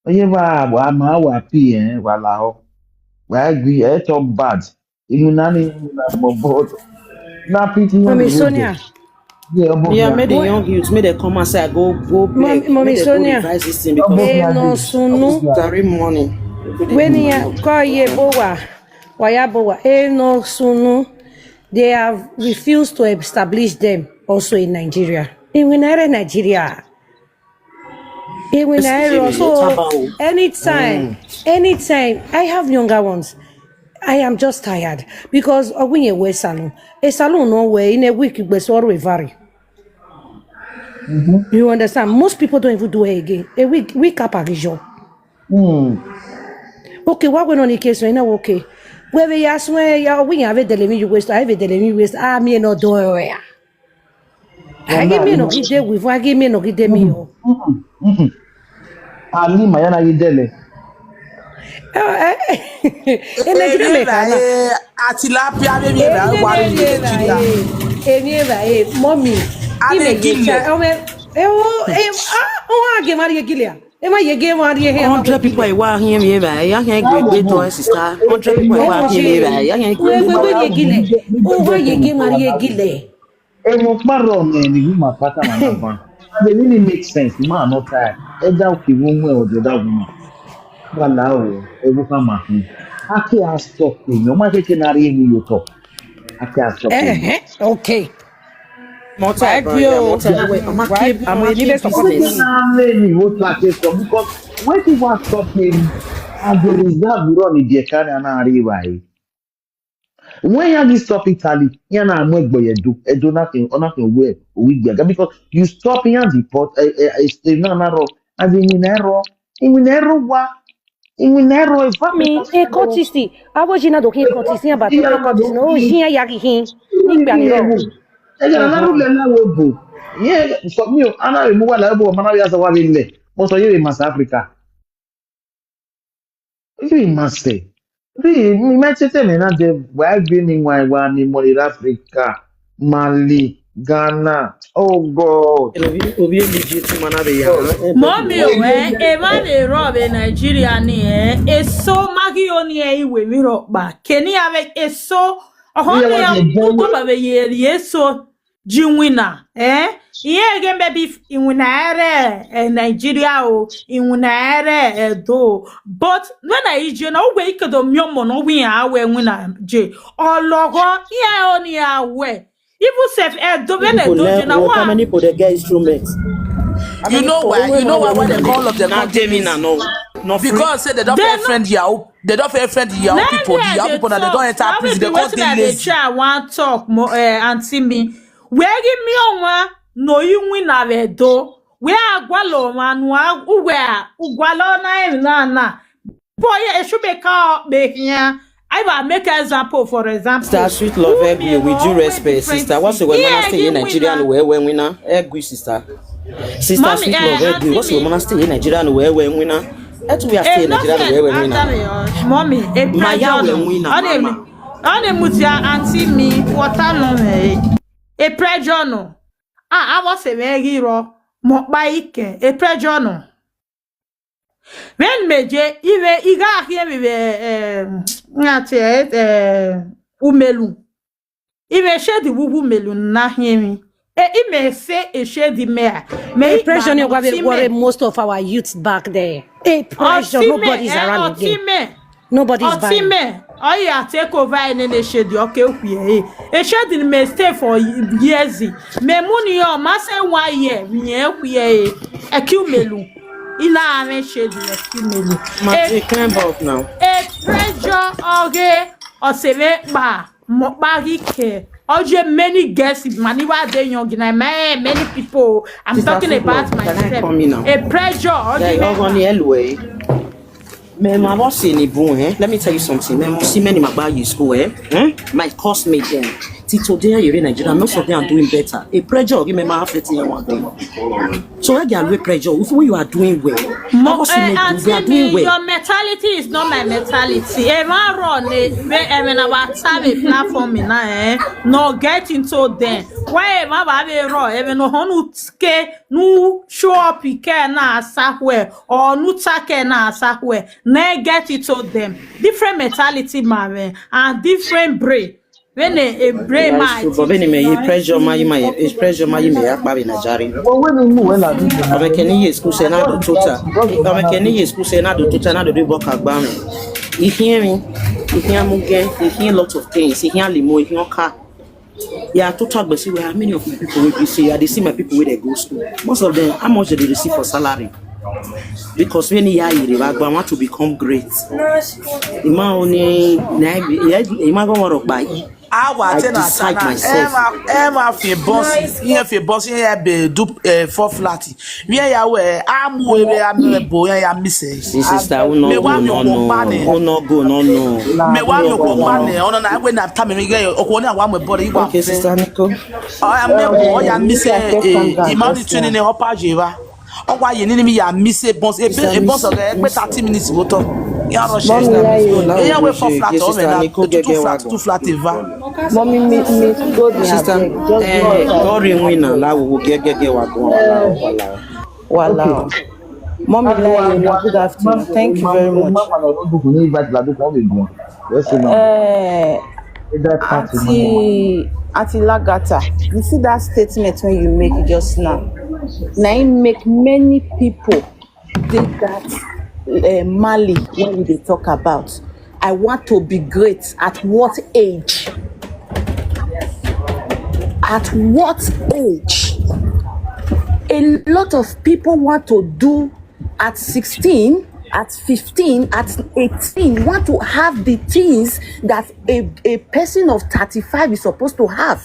onye bụ agba ma wapi wala ho wa gbi top bad inu na ni na bobo na pity yan Mommy go go Sonia. ye obo Yeah, na make the young youths, make they come outside, go beg, Mommy make they go Sonia. revise this thing obo because E na no di sunu. carry money. When ya call ye bowa. Waya bowa. E no sunu. They have refused to establish them also in Nigeria. In Nigeria. So anytime I have younger ones, I am just tired because when you wear salon, a salon no way in a week you will vary. You understand? Most people don't even do it again. A week up a job. Okay, what went on in case right now? Okay. Where we are swear ya we have a delemi waste, I have a delemi waste. Me no do it. I give me no give them with I give me no give them me. ali ma yana yidele In Nigeria make na. Atilapia baby na wari in Nigeria. Mommy, Ale gile. Hundred people I want him here, right? Ya can't great to her sister. 100 people I want him here, right? Ya can't kparo ni woman pata ma na gwan they really make sense ma no tie either ki woman or the other woman wala o ewu ka ma hin ake a stop me o ma keke na ri mi yo to ake a stop me Okay. multi bro, yeah, multi. I'm a keep wetin business. na me ni wo ta ke so because wetin wa stop me and the reserve run in the carry na ri wa yi when you stop Italy, you na mo egbo yedo edo na can we we gbaga because you stop yan the port na ro as in ero wa in ero if Africa Me, e cotisti. Avo gina do que cotisti, abatu e cotisti. No, ginha yagi hin. Nigba ni ro. ega na ru le na wo bo ye so mi o ana re mu wa la bo mana ya so wa bi le mo so ye mas Africa you must say mi mechete me na de wa gbe ni wa ni mo Africa Mali Ghana oh God Obi legit man be ya. God Mommy, man, a rob in Nigeria, a so maggie only a way, we rock back. Kenny avec a so a we honey want a to book go of a year, yes, so Jim winner, eh? Yeah, again, baby, in Winare, and Nigeria, in Winare, do. But when I, you know, wake the myomo, no, we are when I'm J. Or logo, yeah, only our way. Even self, do People learn work. How many people they get instruments? You know why? You know why when they call of the Now country Jamie no. No free. because say they don't They fair friend Yahoo. They don't fair friend Yahoo people. The Yahoo people that they don't enter prison. They call them they lazy. try one talk more auntie me. Where give me on one no you win a do. Where gwalo man where ugwalo na boy it should be called making ya. I I will make example, for example. Sister Sweet Love, agree with due respect, sister. What's the woman I stay in Nigeria and where winner? Agree, sister. Sister Mommy, Sweet Love, agree. What's the woman I stay in Nigeria and where winner? That's we are staying in Nigeria and where winner. Mommy, a pressure no. On the mutia auntie me, water no me. A pressure no. I was a very hero. Mokbaike, a pressure no. When meje, iga here with umelu. Ive shed the wubu melu na himi. It may say a shady mare. A pressure no worry most of our youths back there. A pressure, nobody's around again. Nobody's buying. Oh yeah, take over and then shade okay. A shade may stay for years. Me money your master 1 year. We a cumelu. Ila ame shade cumelu. Magic climb up now. A pressure okay or seve ba mokbarike. Oje many guests maniwa de young na many people. I'm Sister talking about myself. A pressure okay. Let me tell you something. See many in school, my classmates, till today you're in Nigeria, most of them are doing better. A pressure, give me my one day. So I get a pressure. If you are doing well, we are doing well. Your mentality is not my mentality. If I run about have a platform no get into them. Why am I wrong? Even no honu no show up na sahwe or no take na sahwe. Ne get into them. Different mentality, man, and different brain. When a brain man, but when you pressure my pressure my baby Najari. I'm a Kenny school say na do tuta. I'm a Kenny school say na do tuta na do work agbame. You hear me? You hear muge. You hear lots of things. You hear limo. You hear car. Yeah, to talk, but see, we have many of my people will be see. They see my people where they go school. Most of them, how much do they receive for salary? Because when you want to become great, I decide myself. For flat. We are where I'm boy. I miss this is that no. Me want no. On I when I'm coming again. One body. Okay, sister Nico. I am a boy. I miss a money training in Opajiva. Oh, why you need me? I miss a boss. A boss of 30 minutes. Go to. Yeah, for flat. Two flat. Mommy, me go there. Sister, Dorian winner. Now we will get Wow. Mommy, good afternoon. Thank you very much. Auntie Lagata, you see that statement when you make just now? Now it make many people think that Mali when they talk about I want to be great at what age? At what age? A lot of people want to do at 16, at 15, at 18, want to have the things that a person of 35 is supposed to have.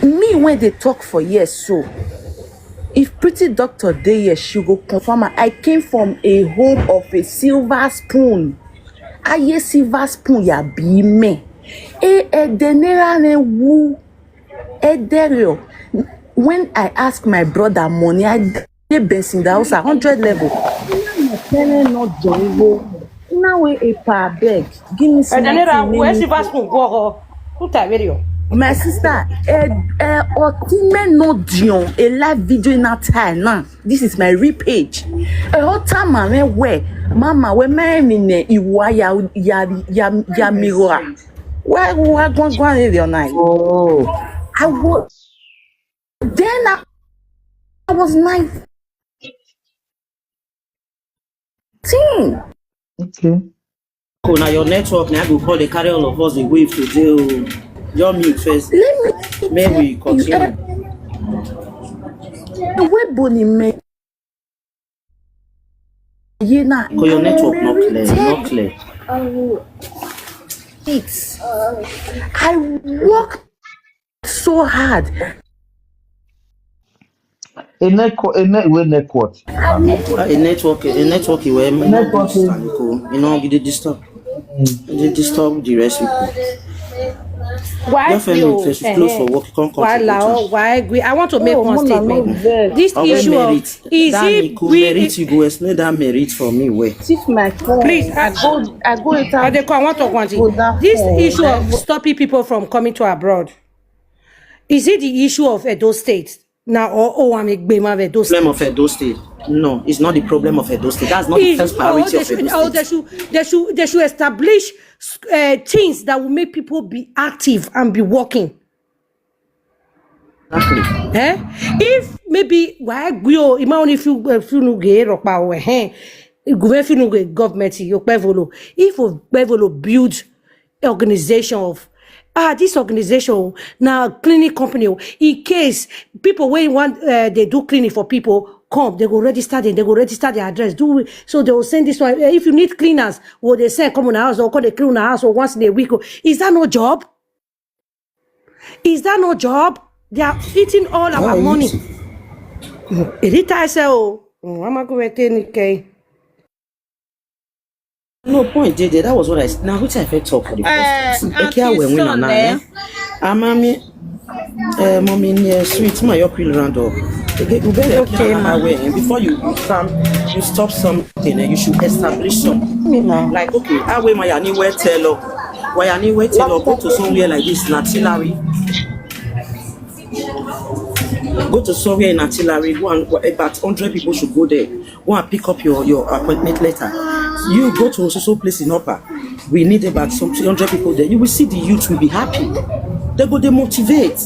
Me, when they talk for years, so if pretty doctor there, she go confirm. I came from a home of a silver spoon. Aye silver spoon ya be me. Denera ne wu. When I ask my brother money, I get best in the house 100 level. Not now a par beg. Give me some. Where's silver spoon? Go. Who tell my sister, Otime no dion a live video in that time now. This is my repage. A hot time man where mama we me iwa ya mirror. Where go your night? Oh, I was then I was 19. Okay. Cool, now your network now go call the carry all of us away to jail. Your mute first. Maybe we continue. The way Bonnie make your network not clear. I worked so hard. we network. A network where me no good Network. you know you dey disturb. They disturb the rest people. Why Your family first you close for work, you can't why contribute. why agree? I want to make Oh, one Mona, no statement. vex. This Or where issue of merit, is that it Nico merit, you go explain that merit for me where. If my phone, please I go enter I want to go one thing. Vodafone, This issue of stopping people from coming to abroad. Is it the issue of Edo State? Now, I'm a Edo State. Problem of Edo State. No, it's not the problem of Edo State. That's not the first priority of Edo State. They should establish things that will make people be active and be working. Exactly. If maybe why go if you no get rock power government if Bevolo build organization of this organization now clinic company in case people when want they do clinic for people come they go register their address so they will send this one if you need cleaners or they send come on house or call the clean house or once in a week is that no job? They are eating all our money. No point, JJ. That was what I said. Now, which I felt talk for the first time. Okay, when we now, mommy, near sweet, my your krill round up. Okay, before you stop something, you should establish something. Like, okay, I wear my anywhere tell why anywhere tell go to somewhere like this, Artillery. Go to somewhere in Artillery, about 100 people should go there. Go and pick up your appointment letter. You go to social place in Upper. We need about some 300 people there. You will see the youth will be happy. They go, they motivate.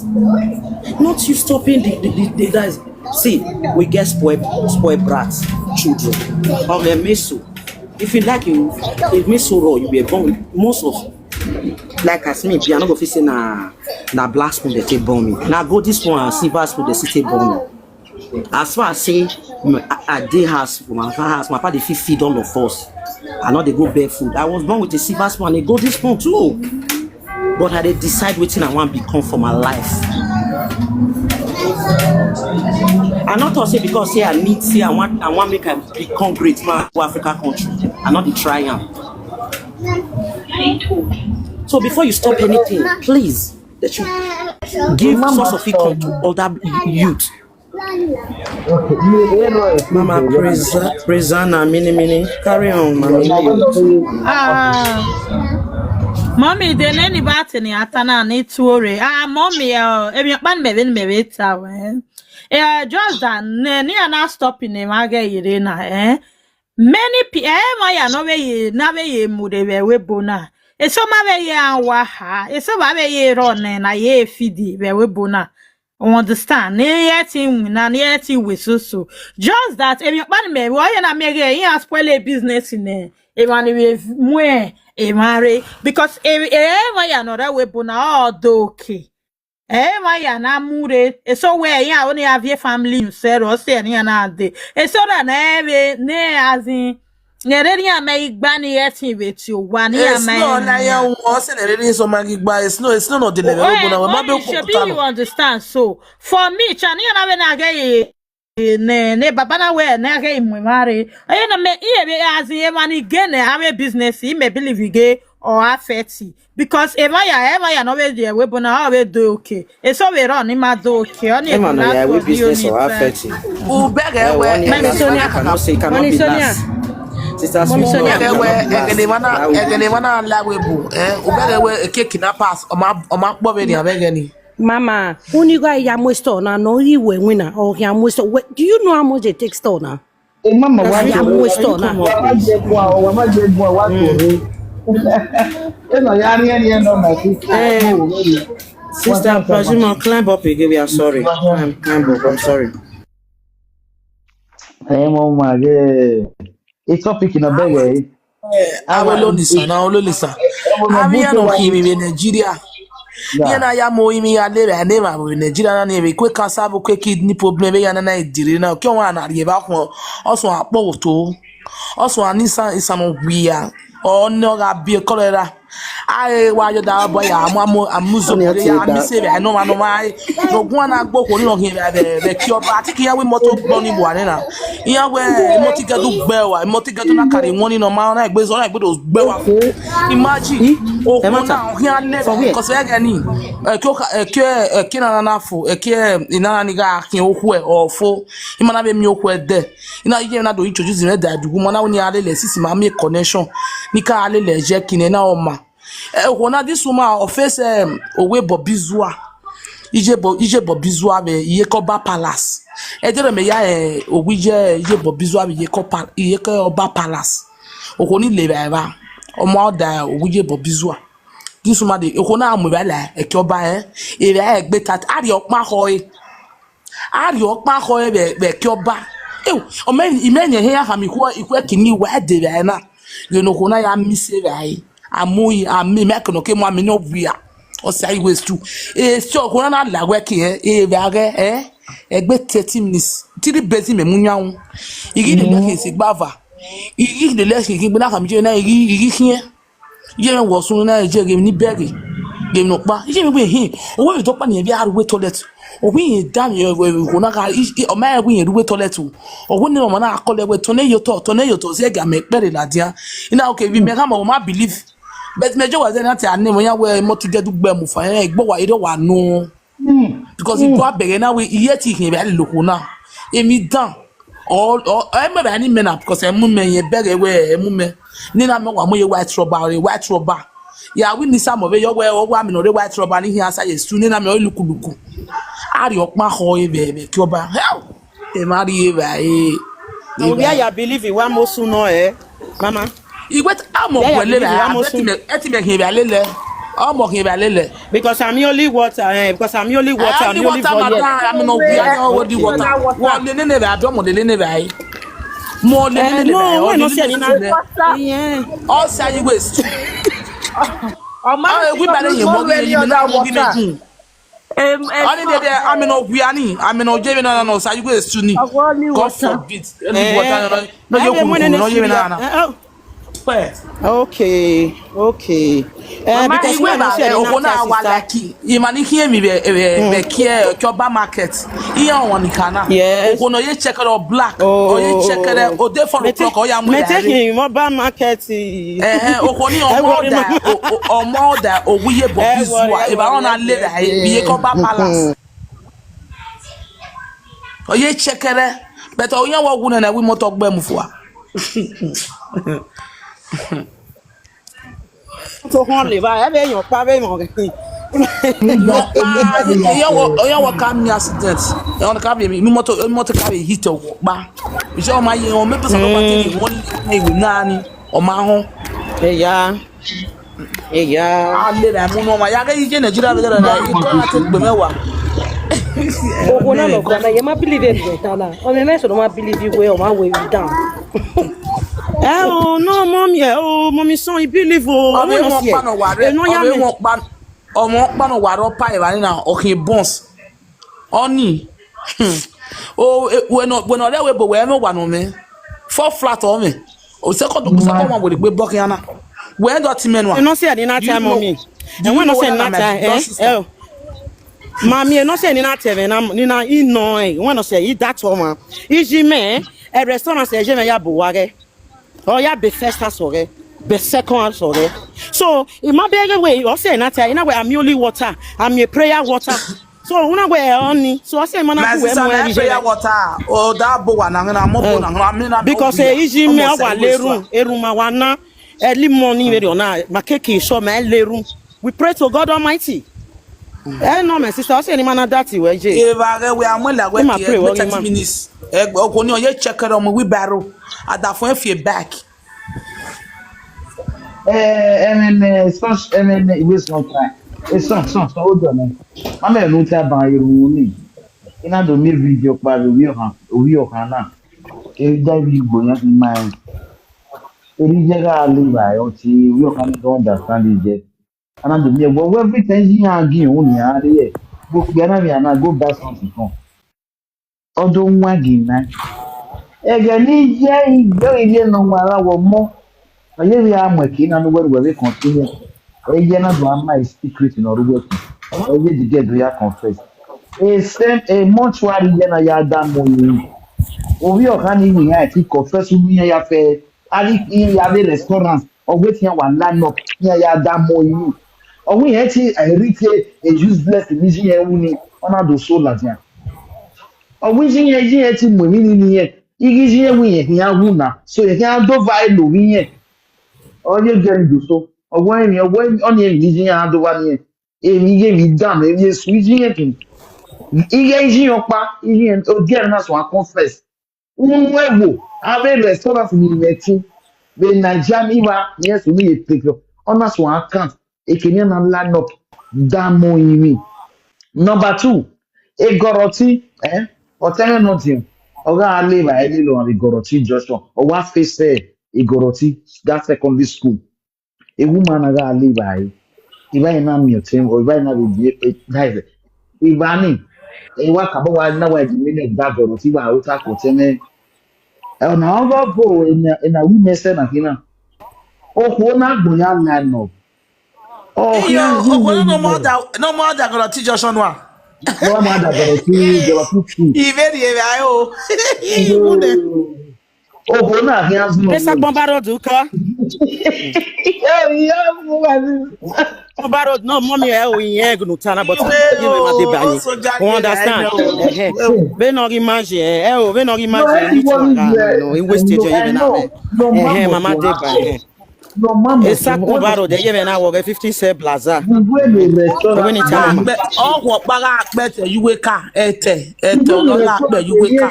Not you stopping the guys. See, we get spoiled brats, children. Or they meso. If you like if meso raw, you be born with most of. Like as me, I'm not going to say na black spoon they take bomb me. Now go this one silver spoon they take bomb me. As far as say I did house for my house, my father feed all of us. I know they go barefoot. I was born with a silver spoon and a golden spoon too. But I did decide what I want to become for my life. I not to say because say I need say I want make I become great man for African country. I not the try. So before you stop anything, please that you give source of income to other youth. Mama Prezana mini carry on, mommy. Mommy, the nanny batting atana need to worry. Mommy, if you pan me tower. Just that nanny are not stopping him. I get Irena, Many people, my no way, nave mude we bona. It's so my way, waha. It's so my way, run and I ye feedy, we bona. Understand? Yet with so. Just that if you ban me, why and I make a spoil a business in there. If I with more a marry because my another way bona all doke. My na mure. So where ya only have your family you said or say any another. So that ne as in. Nereria make bani yeti with you one year my it's not the level you understand so for me chani na we na get ne baba na we na get mu mare aye na me e as e mani gain have business e may believe you get or affect because ever ya no we there we bona we do okay e so we run him do okay on e na we business or affect u beg Sister Sonia Mama, when you got your store now, no you winner or your store. Do you know how much they take store now? Mama, why you store now? Sister, Pajima, climb up again. We are sorry. Climb up. I'm sorry. Hey, Mama, it's topic in a bag. I will listen. Ariano in Nigeria. Yana ya mo imi ya lere anema in Nigeria na name quick cassava quick kidney problem ya na Nigeria na kyo wa na rieba ko also apo to also anisa is some wia or no ga be cholera I why you da boy amuzo ya mi say I know my no go na gbo ko ni o hin be ki oba ati ki ya we moto gbo ni bo na iya we mo ti gedu gbe wa mo ti gedu na kare won ni no ma na egbe so na egbe do gbe wa imagine o ko na o hin ale because e ga ni ki na fo ki ina ni ga kin oku e ofo imana be mi oku e de ina ye na do introduce me da dugu mo na woni ale le sisi ma make connection ni ka ale le je kin na o ma na this woman of face owe bobizua ije bobizua be yekoba palace ejere me ya owije ije bobizua be yekoba palace okoni le ba omo da owije bobizua this woman de okona amu ba la ekioba e ba egbe tat ari opa ho be kioba o men imenye he ha mi ko ikwe kini wa de ba na you know kona ya mi se ba amui ami make no ke mo ami no bia o say ways too so ko na la working egbe 30 minutes 3 bezi me munyan igi de le ke gbava igi de le ke gbe na ka mi je na igi hie ye wo sun na je ge ni bege ge no pa igi mi gbe hin o we to pa ni bi aruwe toilet o wi dam ye ko na ka o ma wi ruwe toilet o wi ni o ma na akole we to ne yo to ze ga me pere la dia ina okay bi me ka mo ma believe but mejo was not a name when you were more to get to Bemu for a boy, you don't want no because if you are begging now, we yet he very look now. Emi done all I'm a any men up because a woman ye beg away a woman. Nina no one more white rubber. Yeah, we need some of your way or woman or the white rubber in here. Say, soon in a look. Are you my hoy, baby? Cuba, help. Marie, I believe it one more sooner, Mama. You went amo kwele eti me hin ba lele omo hin ba lele because I'm only water I'm only volume I'm no we are already water wa le ne ba do mo le ne ba yi mo le ne ba no no say ni na yeah all say you waste o ma we ba le yin mo gi na mo gi meju oni de I'm no we ani I'm no je no say you waste to ni God forbid any water no you no je na okay because we na say ogona wa like imani hear me be care choba market iya won ni kana ogono ye check it black or ye check it o dey for o'clock o ya mu me take mobile market ogoni o more da owuye bobizua e ba ona le da ye choba palace o ye check it but o yan wo gun na we moto gba mu fo to hon le ba e be yan pa be mo oya wo kam ni accident e on ka be mi moto ka be hit o pa ise o ma ye o me pesa ko pa te won ni we na ni o ma ho eya ale na mu no ma ya ga ije Nigeria be da na iko na te gbe mewa o na no gba ye ma believe it na o me so no ma believe you way o ma way down. Oh no, mommy, son, you believe oh. Omo pa no waro pa e bani na okin bones. Oni. Oh, when ole we bo we me wa no me. 4 flat on me. O se ko do one we gbe block yana. We do ti menu. You know say na time mommy. And when no say na time Mommy, no say ni na time na ni na ino when no say that woman. Iji me e restaurant say je me ya bo wage. Oh yeah, be first sorry, be second sorry. So it might be a way or say not in a way I'm only water, I'm a prayer water. So when I wear only so I say man prayer water or that bowan and because easy me our room, a room wana early morning very on my cake so my room. We pray to God Almighty. No, my sister, I say any man that way. We are more like 30 minutes. Ogoni o ye check it on we barrel at that for if back. It was not time. It's son, hold on. I'm a no tab by your room. In other video by the wheel Hana. If that you go in mind. It is a Levi or see, we don't understand it yet. And I'm the well, everything you are giving only are here. Go together and go back something from. Or don't wagging, man. Egani jẹ́ ìjọ ilé no mara wo mo. Aye we am working and we continue. eye na do ama is secret in oruweki eye the get do ya confess a mortuary ye na ya da mo yi orí ọ̀kan ní ìyá ẹ̀ tí kò fẹ́ sún ní ẹ̀yà fẹ́ àríyáwé restaurant ọ̀gbẹ́ tí wọ́n wà lánàá ní ẹ̀yà dámọ̀ inú ọ̀gbẹ́ yẹn ti ẹ̀rí tí a useless ní yí yẹn wú ni ọ̀nà àdó so làjà ọ̀gbẹ́ yí yẹn ti mọ̀ mí nínú yẹn igi yí yẹn wú yẹn kí yẹn wú nà so yẹn kí yẹn dó va èlò wí yẹn ọ̀yẹ́ gẹ̀rì dò so ọ̀gbẹ́ yẹn ọ̀nà yẹn yí yẹn adó wá ni yẹn èmi yẹn mi dàm èmi yẹn sùn yí yẹn kì iye yí yẹn pa yí yẹn ó gẹ̀rì náà sọ wá confess unwewo abe restaurant ni meti be naija miwa yes we e take on us one account ekenya na line up damo imi number 2 egoroti otene nothing oga ale ba ele lo on egoroti Joshua o wa face egoroti that secondary school a woman aga ale ba iba ina mi otem o iba ina be nice ibani e wa kabo wa na wa di mi da egoroti wa o ta ko tene na ọgọ bụ na wimese na hina okwu na agbụ ya line up ọhịa Iyo, ndị okwo nwere no more da gonna teach us on one. nwa m adabere si jọrọtụ skul Iveri ebe ayo. okwu na ahịa azụ Pesa bombaro duka. Bombaro no mommy o yen gnutana but you know ma de bani. You understand? Be no imagine o be no imagine ni tiwa no in waste your even na. Mama de bani. Esa bombaro de even na wo 15 se blaza. When it time Ọgwụ ọkpara akpete yuweka ete ọlọla akpe yuweka.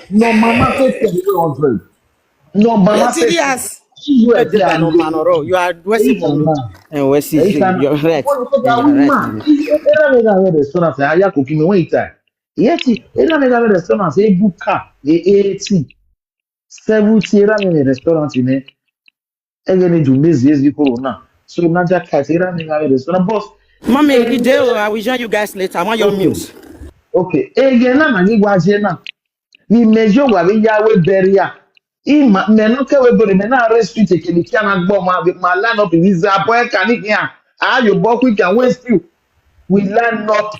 No mama say 100 no mama say Serious. you are Wesi Mulu and Wesi. You're right. Era mega restaurant aya ko kimi won ita yeti era mega restaurant e buka e 80 70 era mega restaurant ne egene ju mezi ezi corona so naja kat era mega restaurant boss Mommy, I will join you guys later. I want your news. okay ege na ma ni gwaje na ni mejo wa bi yawe beria ima me no ke we bere me na arrest you take ni kia na gbo ma land up visa boy kan ni here ayo bo quick and waste you we land up.